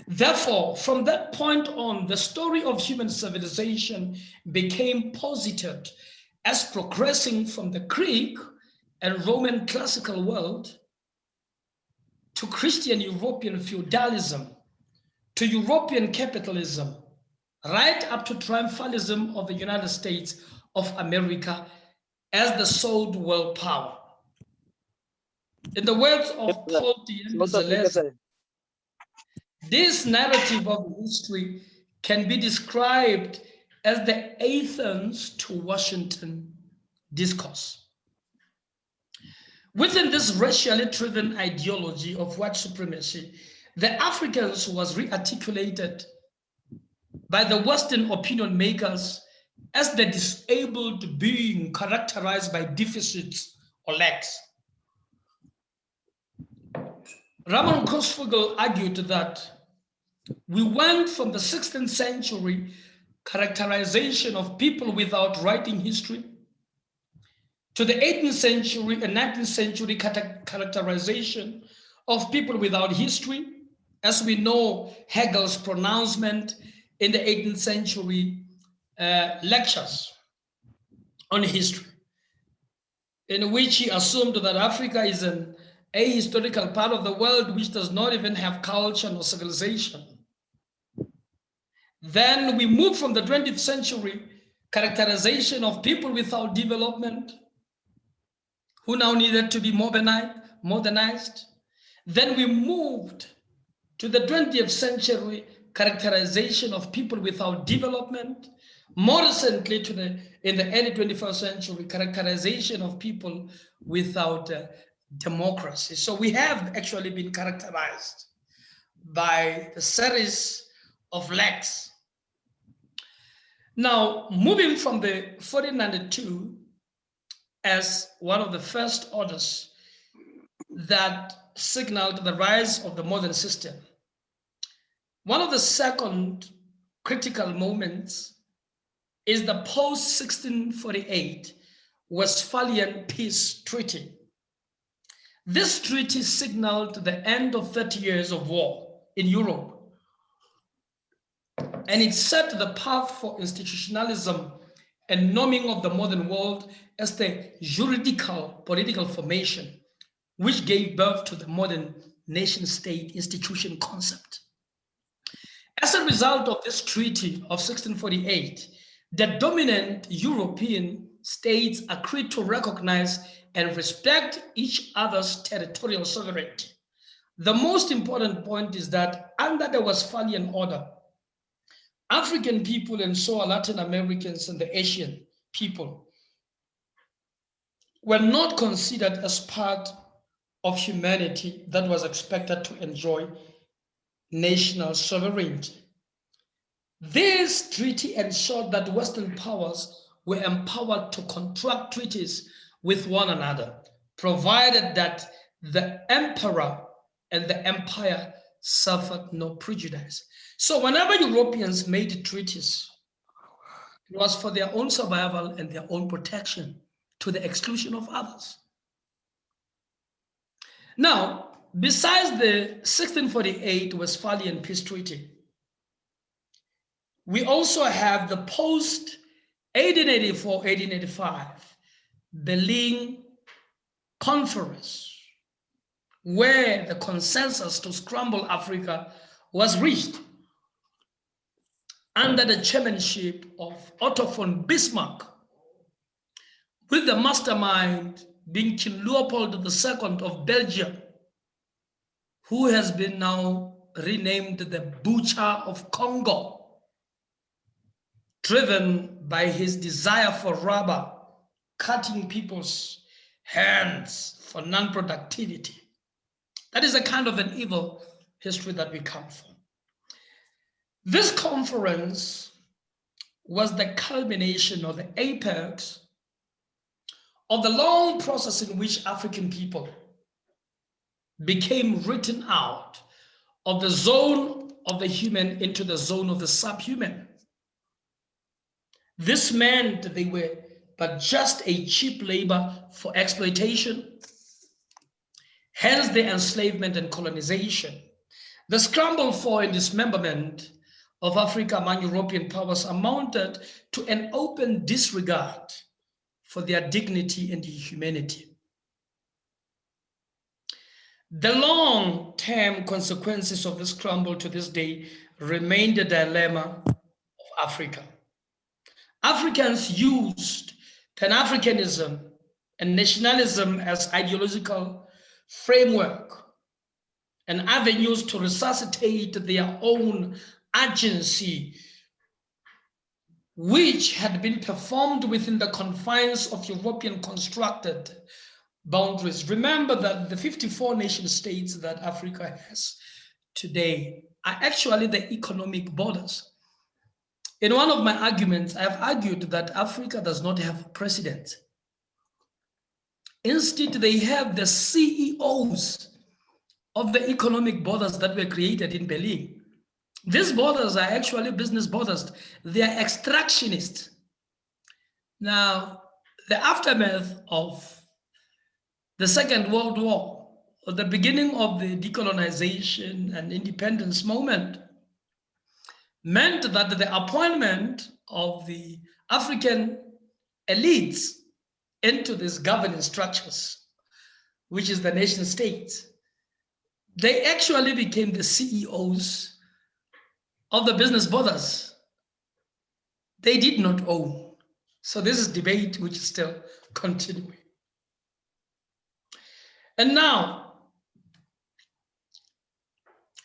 Therefore, from that point on, the story of human civilization became posited as progressing from the Greek and Roman classical world to Christian European feudalism, to European capitalism, right up to triumphalism of the United States of America as the sole world power. In the words of Paul Lehasa, this narrative of history can be described as the Athens to Washington discourse. Within this racially driven ideology of white supremacy, the Africans was re-articulated by the Western opinion makers as the disabled being characterized by deficits or lacks. Ramon Kosfugel argued that we went from the 16th century characterization of people without writing history to the 18th century and 19th century characterization of people without history, as we know Hegel's pronouncement in the 18th century lectures on history, in which he assumed that Africa is an ahistorical part of the world which does not even have culture nor civilization. Then we move from the 20th century characterization of people without development, who now needed to be modernized. Then we moved to the 20th century characterization of people without development. More recently, in the early 21st century, characterization of people without democracy. So we have actually been characterized by the series of lacks. Now, moving from the 1492 as one of the first orders that signaled the rise of the modern system, one of the second critical moments is the post-1648 Westphalian Peace Treaty. This treaty signaled the end of 30 years of war in Europe, and it set the path for institutionalism and norming of the modern world as the juridical political formation, which gave birth to the modern nation-state institution concept. As a result of this treaty of 1648, the dominant European states agreed to recognize and respect each other's territorial sovereignty. The most important point is that under the Westphalian Order, African people and so are Latin Americans and the Asian people were not considered as part of humanity that was expected to enjoy national sovereignty. This treaty ensured that Western powers were empowered to contract treaties with one another, provided that the emperor and the empire suffered no prejudice. So whenever Europeans made treaties, it was for their own survival and their own protection to the exclusion of others. Now, besides the 1648 Westphalian Peace Treaty, we also have the post-1884-1885 Berlin Conference, where the consensus to scramble Africa was reached under the chairmanship of Otto von Bismarck, with the mastermind being King Leopold II of Belgium, who has been now renamed the Butcher of Congo, driven by his desire for rubber, cutting people's hands for non-productivity. That is a kind of an evil history that we come from. This conference was the culmination or the apex of the long process in which African people became written out of the zone of the human into the zone of the subhuman. This meant they were but just a cheap labor for exploitation, hence the enslavement and colonization. The scramble for and dismemberment of Africa among European powers amounted to an open disregard for their dignity and humanity. The long-term consequences of this scramble to this day remain the dilemma of Africa. Africans used Pan-Africanism and nationalism as ideological framework and avenues to resuscitate their own agency, which had been performed within the confines of European constructed boundaries. Remember that the 54 nation states that Africa has today are actually the economic borders. In one of my arguments, I have argued that Africa does not have a president. Instead, they have the CEOs of the economic borders that were created in Berlin. These borders are actually business borders. They are extractionist. Now, the aftermath of the Second World War, or the beginning of the decolonization and independence movement, meant that the appointment of the African elites into these governing structures, which is the nation state, they actually became the CEOs of the business borders they did not own. So this is debate which is still continuing. And now,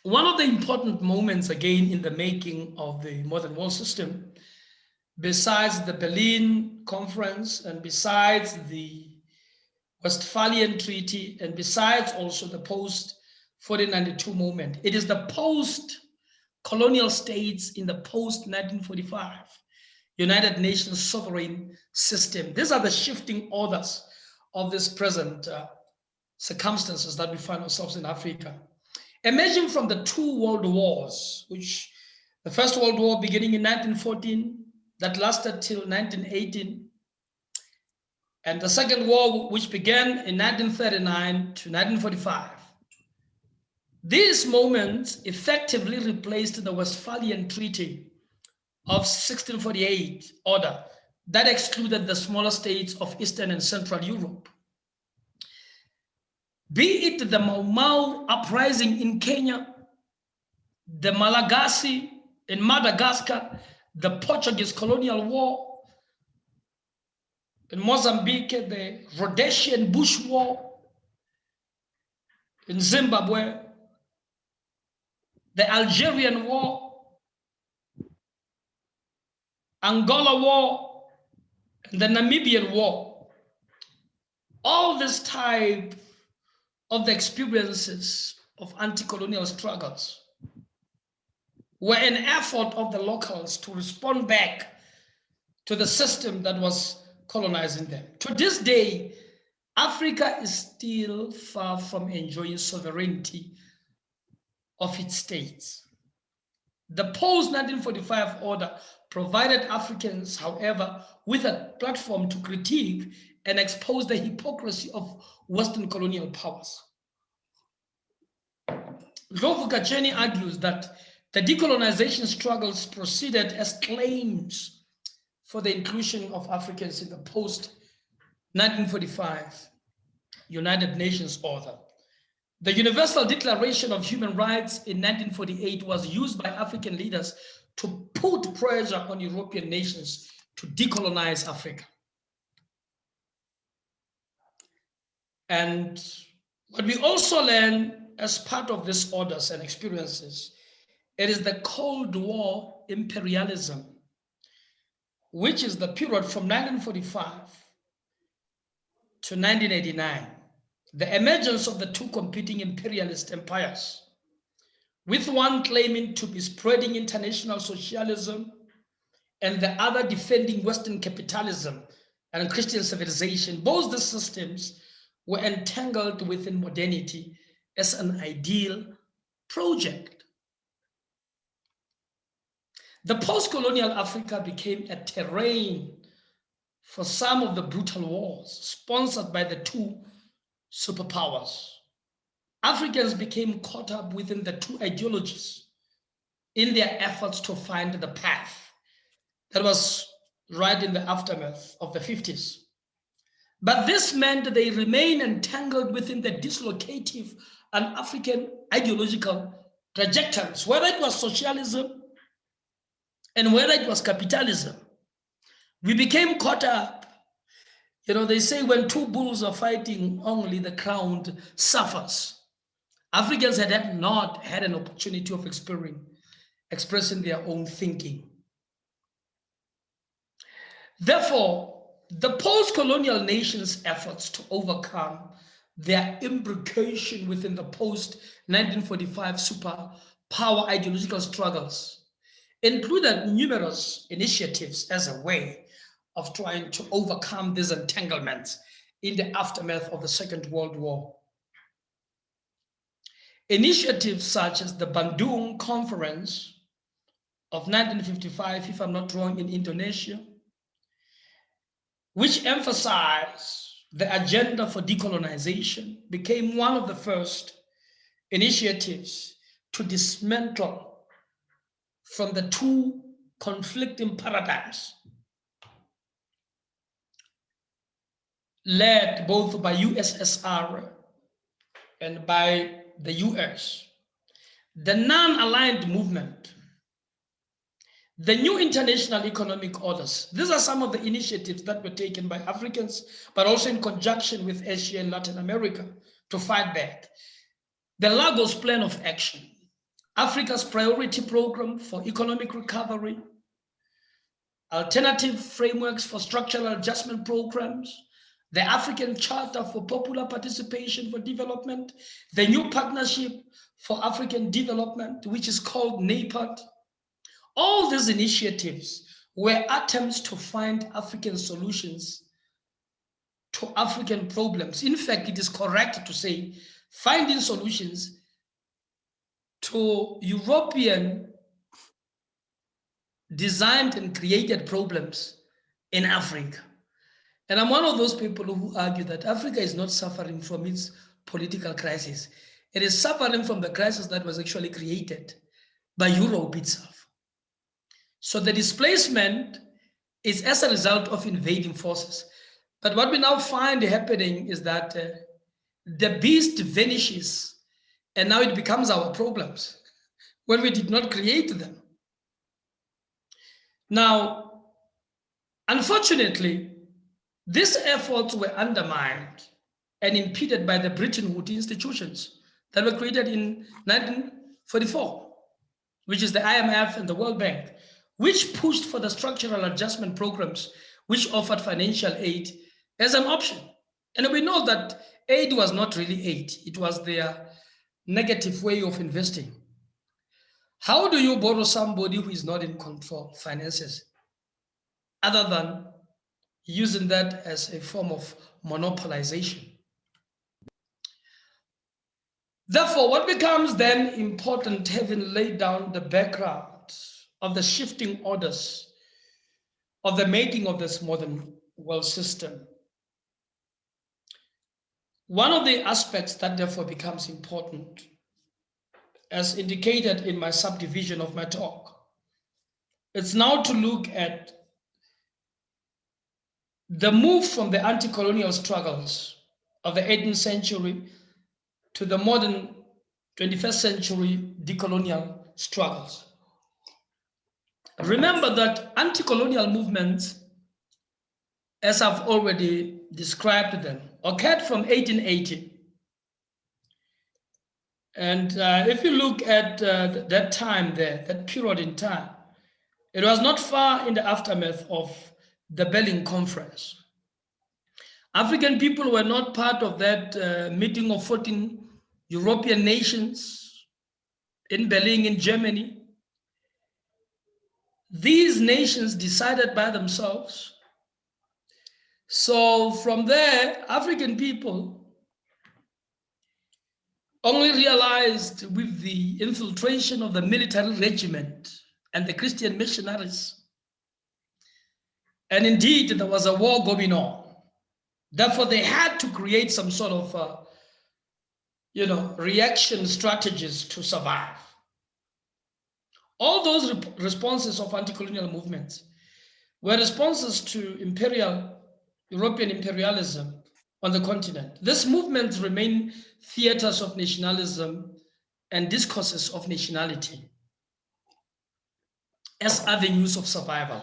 one of the important moments again in the making of the modern world system, besides the Berlin Conference and besides the Westphalian Treaty and besides also the post-1492 movement, it is the post-colonial states in the post-1945 United Nations sovereign system. These are the shifting orders of this present circumstances that we find ourselves in Africa. Emerging from the two world wars, which the First World War beginning in 1914, that lasted till 1918, and the Second War, which began in 1939 to 1945. These moments effectively replaced the Westphalian Treaty of 1648 order that excluded the smaller states of Eastern and Central Europe. Be it the Mau Mau uprising in Kenya, the Malagasy in Madagascar, the Portuguese colonial war in Mozambique, the Rhodesian Bush War in Zimbabwe, the Algerian War, Angola War, and the Namibian War. All this type of the experiences of anti-colonial struggles were an effort of the locals to respond back to the system that was colonizing them. To this day, Africa is still far from enjoying sovereignty of its states. The post-1945 order provided Africans, however, with a platform to critique and expose the hypocrisy of Western colonial powers. Ndlovu Kacheni argues that the decolonization struggles proceeded as claims for the inclusion of Africans in the post-1945 United Nations order. The Universal Declaration of Human Rights in 1948 was used by African leaders to put pressure on European nations to decolonize Africa. And what we also learn as part of these orders and experiences, it is the Cold War imperialism, which is the period from 1945 to 1989, the emergence of the two competing imperialist empires, with one claiming to be spreading international socialism and the other defending Western capitalism and Christian civilization. Both the systems were entangled within modernity as an ideal project. The post-colonial Africa became a terrain for some of the brutal wars sponsored by the two superpowers. Africans became caught up within the two ideologies in their efforts to find the path that was right in the aftermath of the 50s. But this meant they remained entangled within the dislocative and African ideological trajectories, whether it was socialism and whether it was capitalism. We became caught up. You know, they say when two bulls are fighting, only the crown suffers. Africans had not had an opportunity of expressing their own thinking. Therefore, the post-colonial nations' efforts to overcome their imbrication within the post-1945 superpower ideological struggles included numerous initiatives as a way of trying to overcome these entanglements in the aftermath of the Second World War. Initiatives such as the Bandung Conference of 1955, if I'm not wrong, in Indonesia, which emphasized the agenda for decolonization, became one of the first initiatives to dismantle from the two conflicting paradigms led both by USSR and by the US. The non-aligned movement, the new international economic orders. These are some of the initiatives that were taken by Africans, but also in conjunction with Asia and Latin America to fight back. The Lagos Plan of Action, Africa's priority program for economic recovery, alternative frameworks for structural adjustment programs, the African Charter for Popular Participation for Development, the new Partnership for African Development, which is called NAPAD. All these initiatives were attempts to find African solutions to African problems. In fact, it is correct to say finding solutions to European designed and created problems in Africa. And I'm one of those people who argue that Africa is not suffering from its political crisis. It is suffering from the crisis that was actually created by Europe itself. So the displacement is as a result of invading forces. But what we now find happening is that the beast vanishes and now it becomes our problems when we did not create them. Now, unfortunately, these efforts were undermined and impeded by the Bretton Woods institutions that were created in 1944, which is the IMF and the World Bank, which pushed for the structural adjustment programs, which offered financial aid as an option. And we know that aid was not really aid. It was their negative way of investing. How do you borrow somebody who is not in control finances, other than using that as a form of monopolization? Therefore, what becomes then important, having laid down the background of the shifting orders of the making of this modern world system, one of the aspects that therefore becomes important, as indicated in my subdivision of my talk, it's now to look at the move from the anti-colonial struggles of the 18th century to the modern 21st century decolonial struggles. Remember that anti-colonial movements, as I've already described them, occurred from 1880. And if you look at that time there, that period in time, it was not far in the aftermath of the Berlin Conference. African people were not part of that meeting of 14 European nations in Berlin, in Germany. These nations decided by themselves. So from there, African people only realized with the infiltration of the military regiment and the Christian missionaries. And indeed, there was a war going on. Therefore, they had to create some sort of, reaction strategies to survive. All those responses of anti-colonial movements were responses to European imperialism on the continent. These movements remain theaters of nationalism and discourses of nationality as avenues of survival.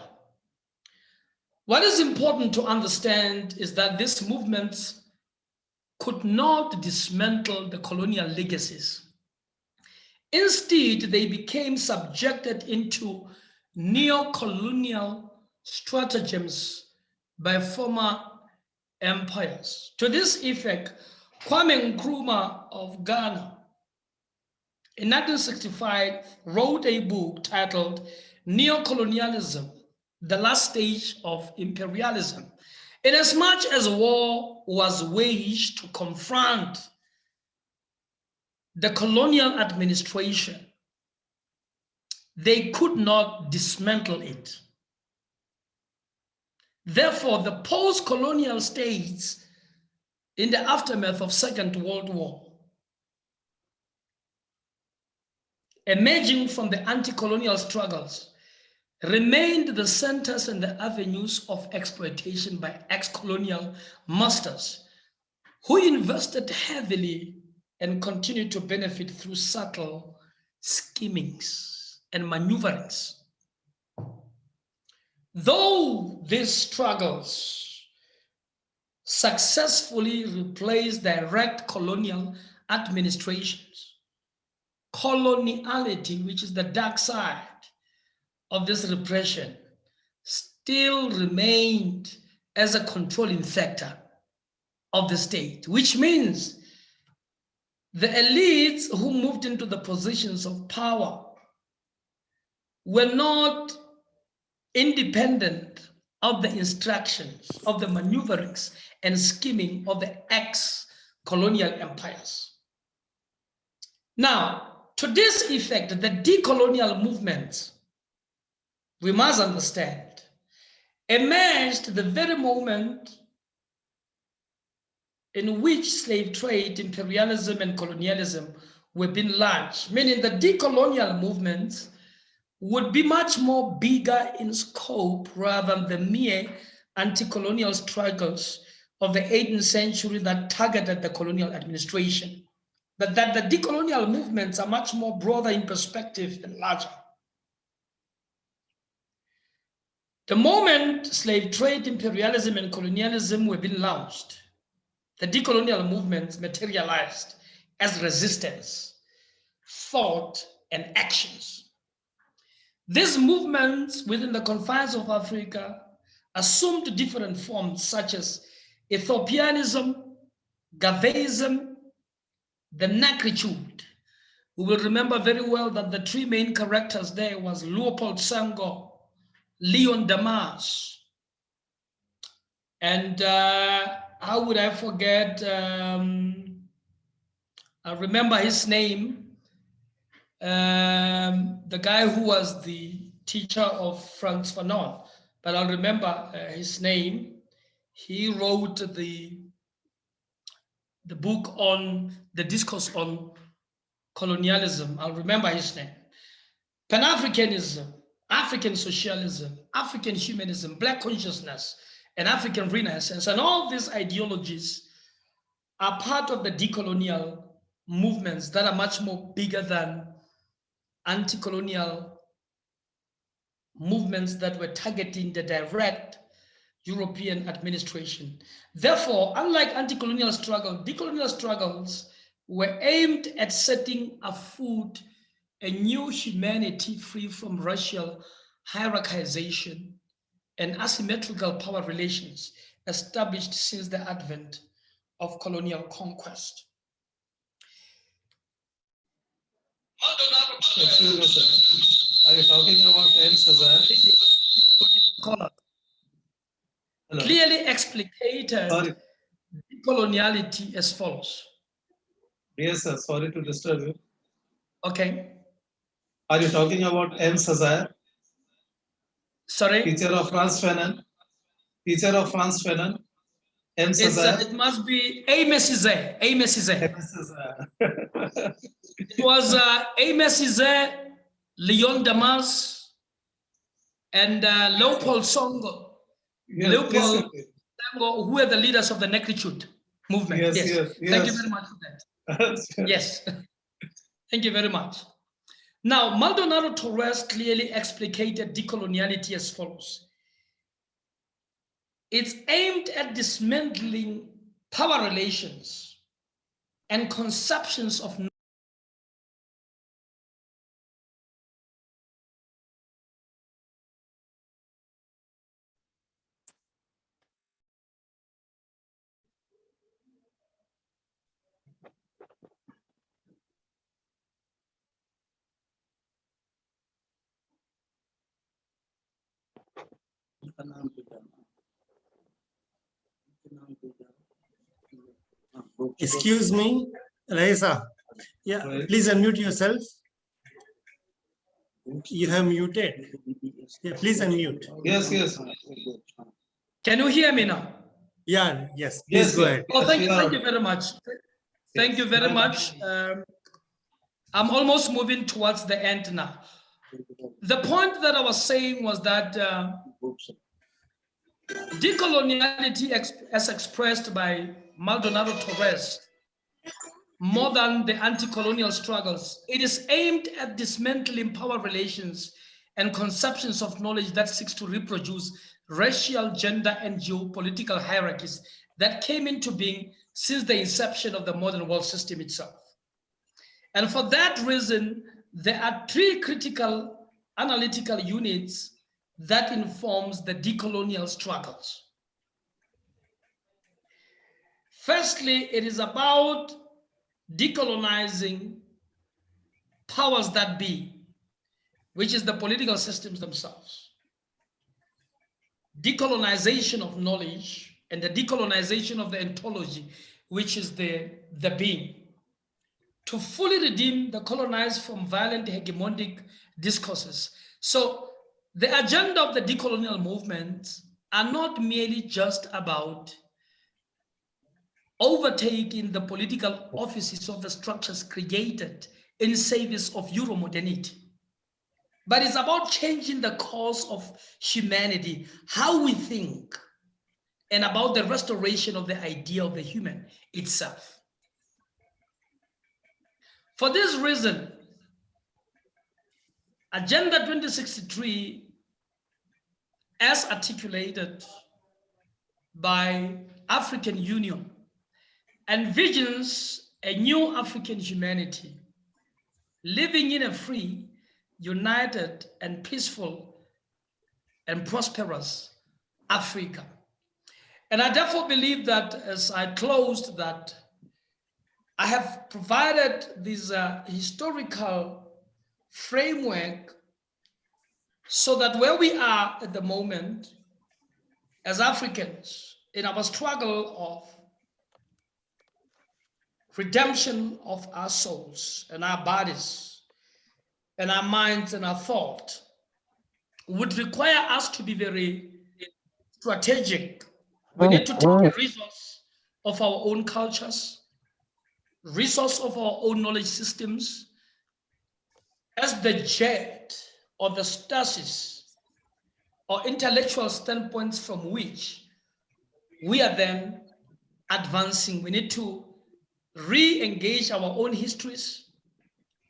What is important to understand is that these movements could not dismantle the colonial legacies. Instead, they became subjected into neo-colonial stratagems by former empires. To this effect, Kwame Nkrumah of Ghana in 1965 wrote a book titled Neo-Colonialism, the Last Stage of Imperialism. Inasmuch as war was waged to confront the colonial administration, they could not dismantle it. Therefore, the post-colonial states in the aftermath of Second World War, emerging from the anti-colonial struggles, remained the centers and the avenues of exploitation by ex-colonial masters who invested heavily and continued to benefit through subtle schemings and maneuverings. Though these struggles successfully replaced direct colonial administrations, coloniality, which is the dark side of this repression, still remained as a controlling factor of the state, which means the elites who moved into the positions of power were not independent of the instructions, of the maneuverings and scheming of the ex-colonial empires. Now, to this effect, the decolonial movement, we must understand, emerged the very moment in which slave trade, imperialism, and colonialism were being launched, meaning the decolonial movements would be much more bigger in scope rather than the mere anti-colonial struggles of the 18th century that targeted the colonial administration. But that the decolonial movements are much more broader in perspective and larger. The moment slave trade, imperialism, and colonialism were being launched, the decolonial movements materialized as resistance, thought, and actions. These movements within the confines of Africa assumed different forms such as Ethiopianism, Gaveism, the Negritude. We will remember very well that the three main characters there was Leopold Senghor, Leon Damas, and how would I forget, I remember his name, the guy who was the teacher of Frantz Fanon, but I'll remember his name. He wrote the book on the discourse on colonialism. I'll remember his name. Pan-Africanism, African socialism, African humanism, Black consciousness, and African Renaissance, and all these ideologies are part of the decolonial movements that are much more bigger than anti-colonial movements that were targeting the direct European administration. Therefore, unlike anti-colonial struggle, decolonial struggles were aimed at setting afoot a new humanity free from racial hierarchization and asymmetrical power relations established since the advent of colonial conquest. Excuse me, sir. Are you talking about El Cesar? Hello. Clearly explicated coloniality as follows. Yes, sir. Sorry to disturb you. Okay. Are you talking about El Cesar? Sorry? Teacher of Franz Fanon. Teacher of Franz Fanon. M. Césaire. It must be Aimé Césaire. Aimé Césaire. It was Aimé Césaire, Leon Damas, and Leopold Songo. Yes, Leopold please. Songo, who were the leaders of the negritude movement. Yes, Yes. yes, Thank you yes. very much for that. Yes. Thank you very much. Now, Maldonado Torres clearly explicated decoloniality as follows. It's aimed at dismantling power relations and conceptions of Excuse me, Lehasa. Yeah, please unmute yourself. You have muted. Yeah, please unmute. Yes, yes. Can you hear me now? Yeah, yes, please go ahead. Oh, thank you very much. Thank you very much. I'm almost moving towards the end now. The point that I was saying was that decoloniality as expressed by Maldonado Torres, more than the anti-colonial struggles, it is aimed at dismantling power relations and conceptions of knowledge that seeks to reproduce racial, gender, and geopolitical hierarchies that came into being since the inception of the modern world system itself. And for that reason, there are three critical analytical units that informs the decolonial struggles. Firstly, it is about decolonizing powers that be, which is the political systems themselves. Decolonization of knowledge and the decolonization of the ontology, which is the being. To fully redeem the colonized from violent hegemonic discourses. So the agenda of the decolonial movement are not merely just about overtaking the political offices of the structures created in service of Euromodernity, but it's about changing the course of humanity, how we think, and about the restoration of the idea of the human itself. For this reason, Agenda 2063, as articulated by African Union, envisions a new African humanity living in a free, united, and peaceful and prosperous Africa. And I therefore believe that, as I closed, that I have provided this historical framework so that where we are at the moment as Africans in our struggle of redemption of our souls and our bodies and our minds and our thought would require us to be very strategic. We need to take a resource of our own cultures, resource of our own knowledge systems as the jet or the stasis or intellectual standpoints from which we are then advancing. We need to re-engage our own histories,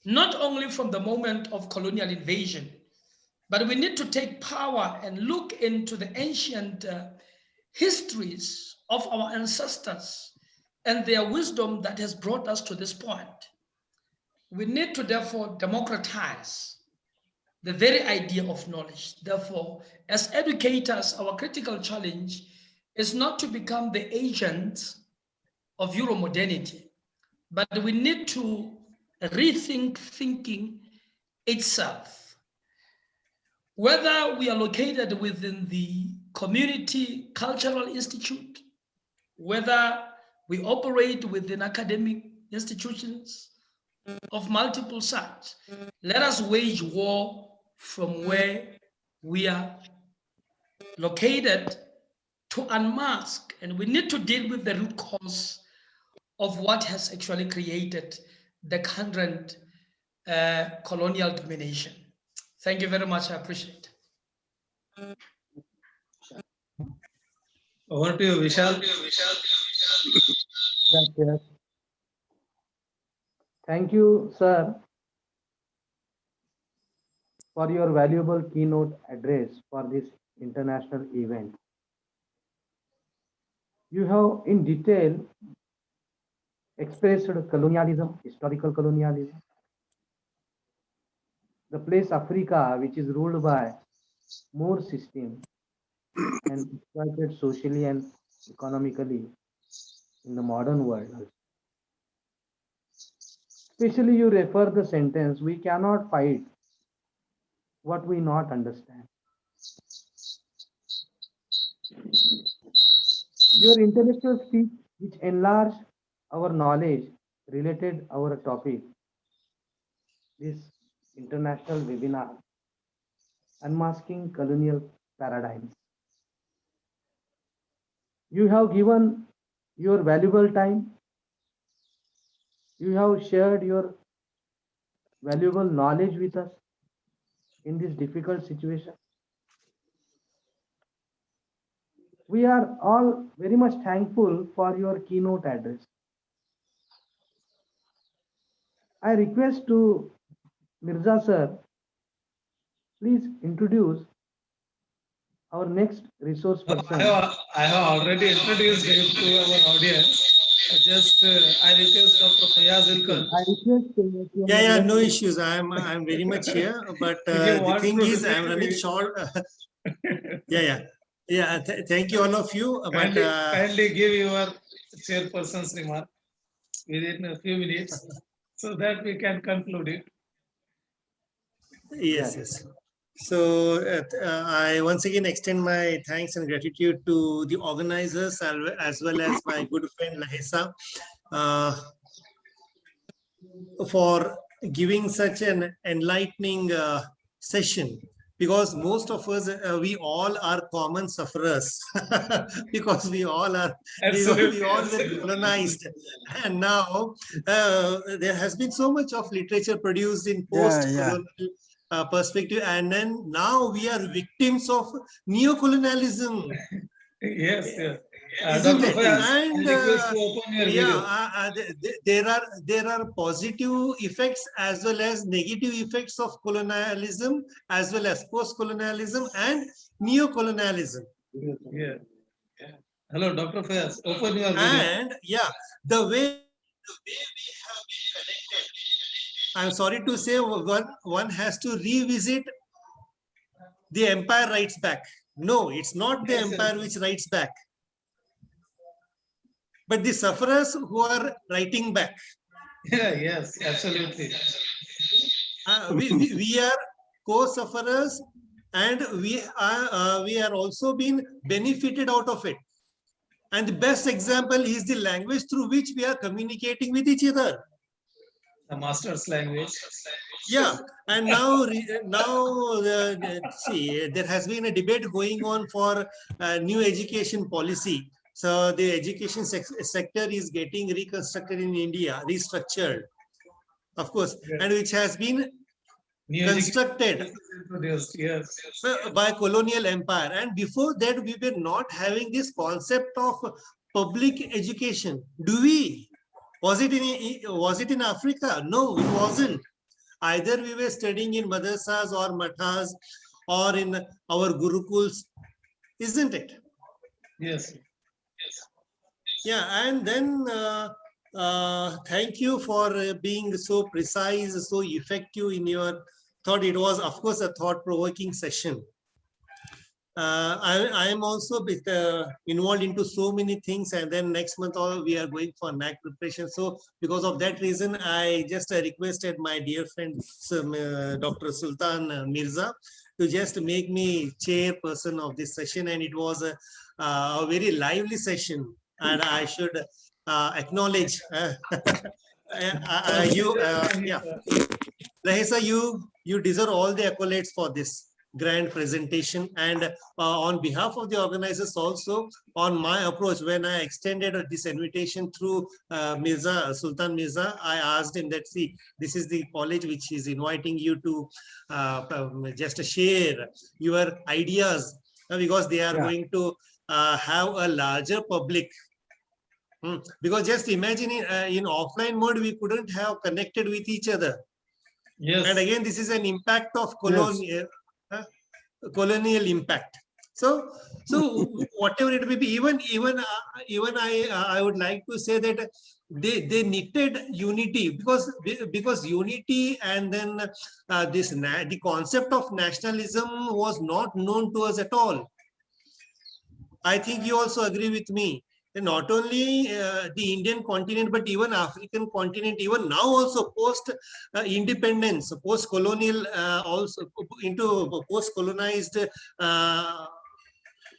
not only from the moment of colonial invasion, but we need to take power and look into the ancient histories of our ancestors and their wisdom that has brought us to this point. We need to therefore democratize the very idea of knowledge. Therefore, as educators, our critical challenge is not to become the agents of Euromodernity, but we need to rethink thinking itself. Whether we are located within the community cultural institute, whether we operate within academic institutions of multiple sides, let us wage war from where we are located to unmask, and we need to deal with the root cause of what has actually created the current colonial domination. Thank you very much. I appreciate it. Over to you, Vishal. Yes. Thank you, sir, for your valuable keynote address for this international event. You have in detail expressed colonialism, historical colonialism, the place Africa, which is ruled by Moor system and exploited socially and economically in the modern world. Especially you refer the sentence, we cannot fight what we not understand. Your intellectual speech, which enlarge our knowledge, related our topic, this international webinar, Unmasking Colonial Paradigms. You have given your valuable time. You have shared your valuable knowledge with us in this difficult situation. We are all very much thankful for your keynote address. I request to Mirza sir, please introduce our next resource person. I have already introduced him to our audience. I request Dr. Fayaz Ilkan. I request Yeah, no issues. I'm very much here, but the thing is, I'm running short. Yeah. Thank you, all of you. But Kindly give your chairperson's remark within a few minutes, so that we can conclude it. yes. So I once again extend my thanks and gratitude to the organizers as well as my good friend Lehasa for giving such an enlightening session, because most of us we all are common sufferers because we all are we all were colonized, and now there has been so much of literature produced in post-colonial perspective, and then now we are victims of neocolonialism. Yes. Isn't it? And there are positive effects as well as negative effects of colonialism, as well as post-colonialism and neocolonialism. Yeah. Hello, Dr. Fayaz, open your video. And the way we have been connected, I'm sorry to say, one has to revisit The Empire Writes Back. No, it's not the empire which writes back, but the sufferers who are writing back. Yes, absolutely. We are co-sufferers, and we are also being benefited out of it. And the best example is the language through which we are communicating with each other. The master's language. Yeah, and now see, there has been a debate going on for new education policy. So the education sector is getting reconstructed in India, restructured, of course, and which has been constructed by colonial empire. And before that, we were not having this concept of public education. Do we? Was it in Africa? No, it wasn't. Either we were studying in madrasas or mathas or in our gurukuls, isn't it? Yes. Yeah, and then thank you for being so precise, so effective in your thought. It was, of course, a thought-provoking session. I am also involved into so many things, and then next month we are going for NAC preparation. So because of that reason, I just requested my dear friend Dr. Sultan Mirza to just make me chairperson of this session, and it was a very lively session, and I should acknowledge you. Lehasa, you deserve all the accolades for this. grand presentation. And on behalf of the organizers also, on my approach, when I extended this invitation through Mirza, Sultan Mirza, I asked him that, see, this is the college which is inviting you to just share your ideas, because they are going to have a larger public. Because just imagine in offline mode, we couldn't have connected with each other. Yes. And again, this is an impact of colonial impact. So whatever it may be, even I would like to say that they needed unity, because unity, and then the concept of nationalism was not known to us at all. I think you also agree with me. And not only the Indian continent, but even African continent, even now also post independence, post colonial, also into post colonized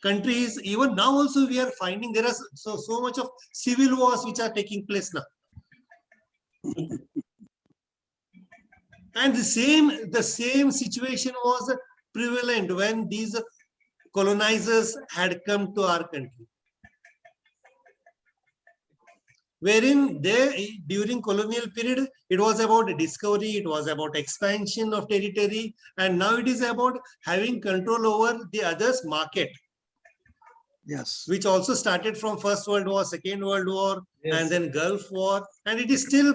countries. Even now also we are finding there are so much of civil wars which are taking place now. And the same situation was prevalent when these colonizers had come to our country, wherein during colonial period, it was about discovery, it was about expansion of territory, and now it is about having control over the others' market. Yes. Which also started from First World War, Second World War, and then Gulf War, and it is still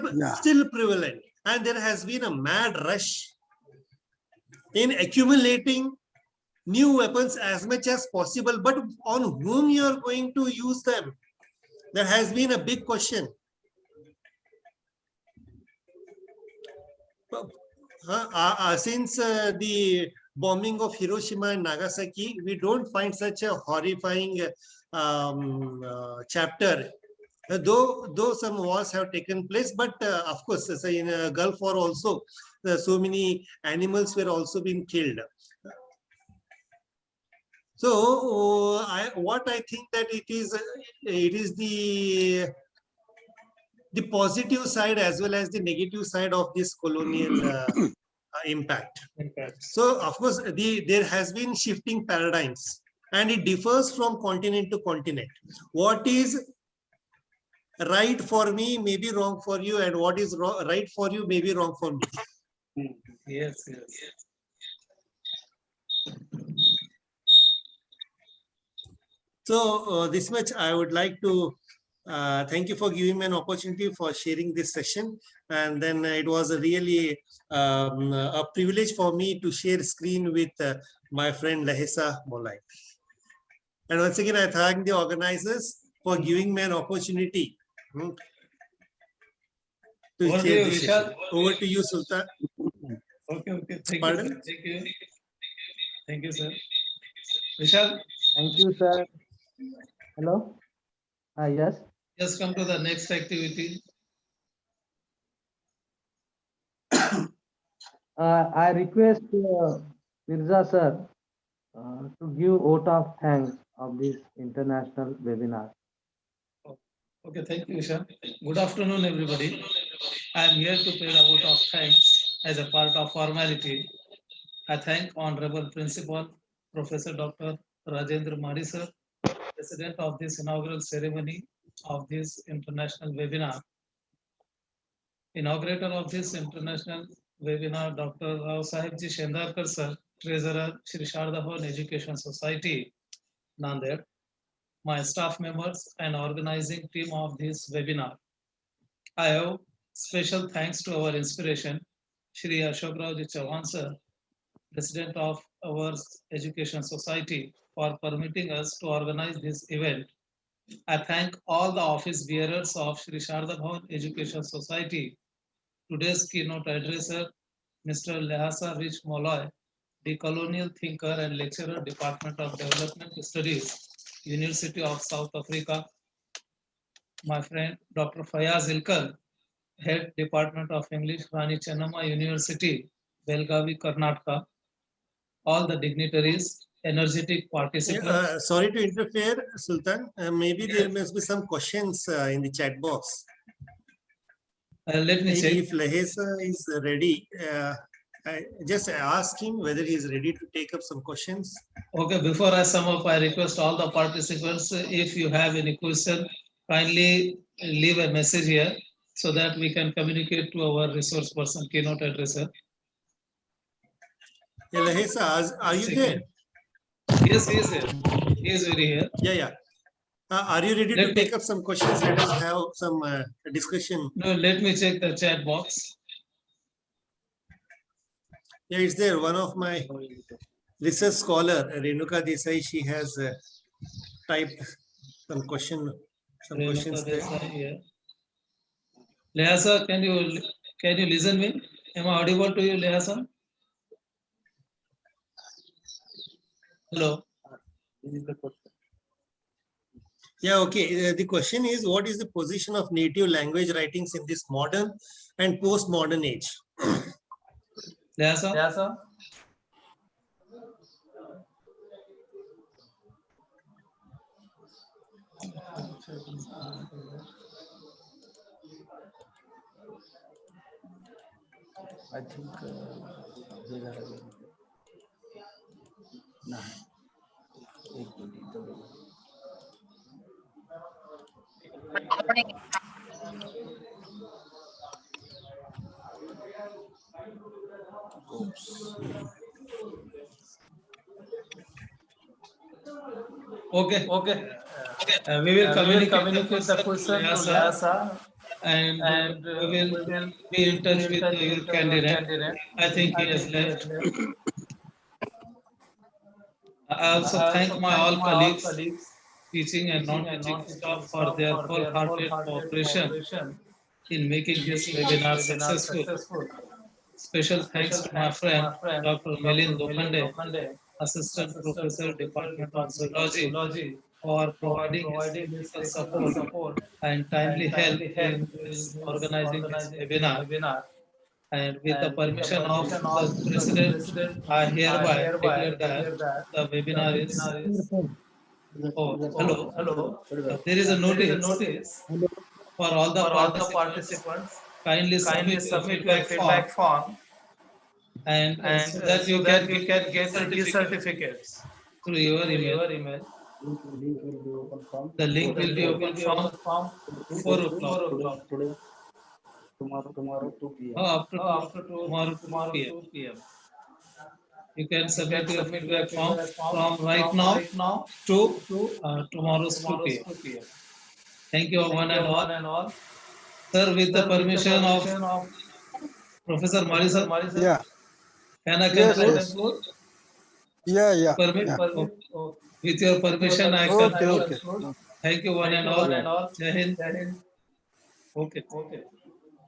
prevalent. And there has been a mad rush in accumulating new weapons as much as possible, but on whom you are going to use them? There has been a big question. Since the bombing of Hiroshima and Nagasaki, we don't find such a horrifying chapter. Though some wars have taken place, but of course, in Gulf War also, so many animals were also being killed. So what I think that it is the positive side as well as the negative side of this colonial impact. So of course, there has been shifting paradigms, and it differs from continent to continent. What is right for me may be wrong for you, and what is right for you may be wrong for me. Yes. So this much I would like to thank you for giving me an opportunity for sharing this session. And then it was a really a privilege for me to share screen with my friend Lehasa Moloi. And once again, I thank the organizers for giving me an opportunity to share this session. Over to you, Sultan. Okay. Pardon? Thank you, sir. Vishal? Thank you, sir. Hello? Yes. Just come to the next activity. I request Mirza sir to give vote of thanks of this international webinar. Okay, thank you, Vishal. Good afternoon, everybody. I am here to pay the vote of thanks as a part of formality. I thank Honorable Principal Professor Dr. Rajendra Madi sir, President of this inaugural ceremony of this international webinar. Inaugurator of this international webinar, Dr. Rao Sahibji Shendarkar sir, Treasurer, Shri Sharda Bhavan Education Society, Nanded, my staff members and organizing team of this webinar. I have special thanks to our inspiration, Shri Ashok Rao Ji Chauhan sir, President of our Education Society, for permitting us to organize this event. I thank all the office bearers of Shri Sharda Bhavan Education Society. Today's keynote addresser, Mr. Lehasa Rich Moloi, the Colonial thinker and lecturer, Department of Development Studies, University of South Africa. My friend, Dr. Fayaz Ilkal, Head Department of English, Rani Chennamma University, Belgavi, Karnataka. All the dignitaries, energetic participants. Sorry to interfere, Sultan. Maybe there must be some questions in the chat box. Let me check. If Lehasa is ready, just ask him whether he is ready to take up some questions. Okay, before I sum up, I request all the participants, if you have any question, kindly leave a message here so that we can communicate to our resource person, keynote addresser. Yeah, Lehasa, are you there? Yes, he is there. He is very here. Yeah. Are you ready to take up some questions? Let us have some discussion. No, let me check the chat box. Yeah, it's there. One of my research scholar, Renuka Desai, she has typed some questions there. Lehasa, can you listen me? Am I audible to you, Lehasa? Hello. Yeah, okay. The question is, what is the position of native language writings in this modern and postmodern age? Lehasa? I think they are Okay. We will communicate the question to Lehasa, and we will be in touch with your candidate. I think he has left. I also thank my all colleagues, teaching and non-teaching staff for their wholehearted cooperation in making this webinar successful. Special thanks to my friend, Dr. Milind Lokhande, Assistant Professor, Department of Zoology, for providing his technical support and timely help in this organizing this webinar. And with the permission of the President, I hereby declare that the webinar is over. Hello. There is a notice for all the participants. Kindly submit your feedback form, and so that you can get certificates through your email. The link will be open from 4 o'clock. today, tomorrow 2 p.m. After tomorrow 2 p.m. You can submit your feedback form from right now to tomorrow's 2 p.m. Thank you one and all. Sir, with the permission of Professor Marisa, Yeah. can I Yes, conclude? yes. Yeah. Permit? Yeah. Oh, with your permission, I Okay. conclude. Thank you one and all. Jai Hind. Okay.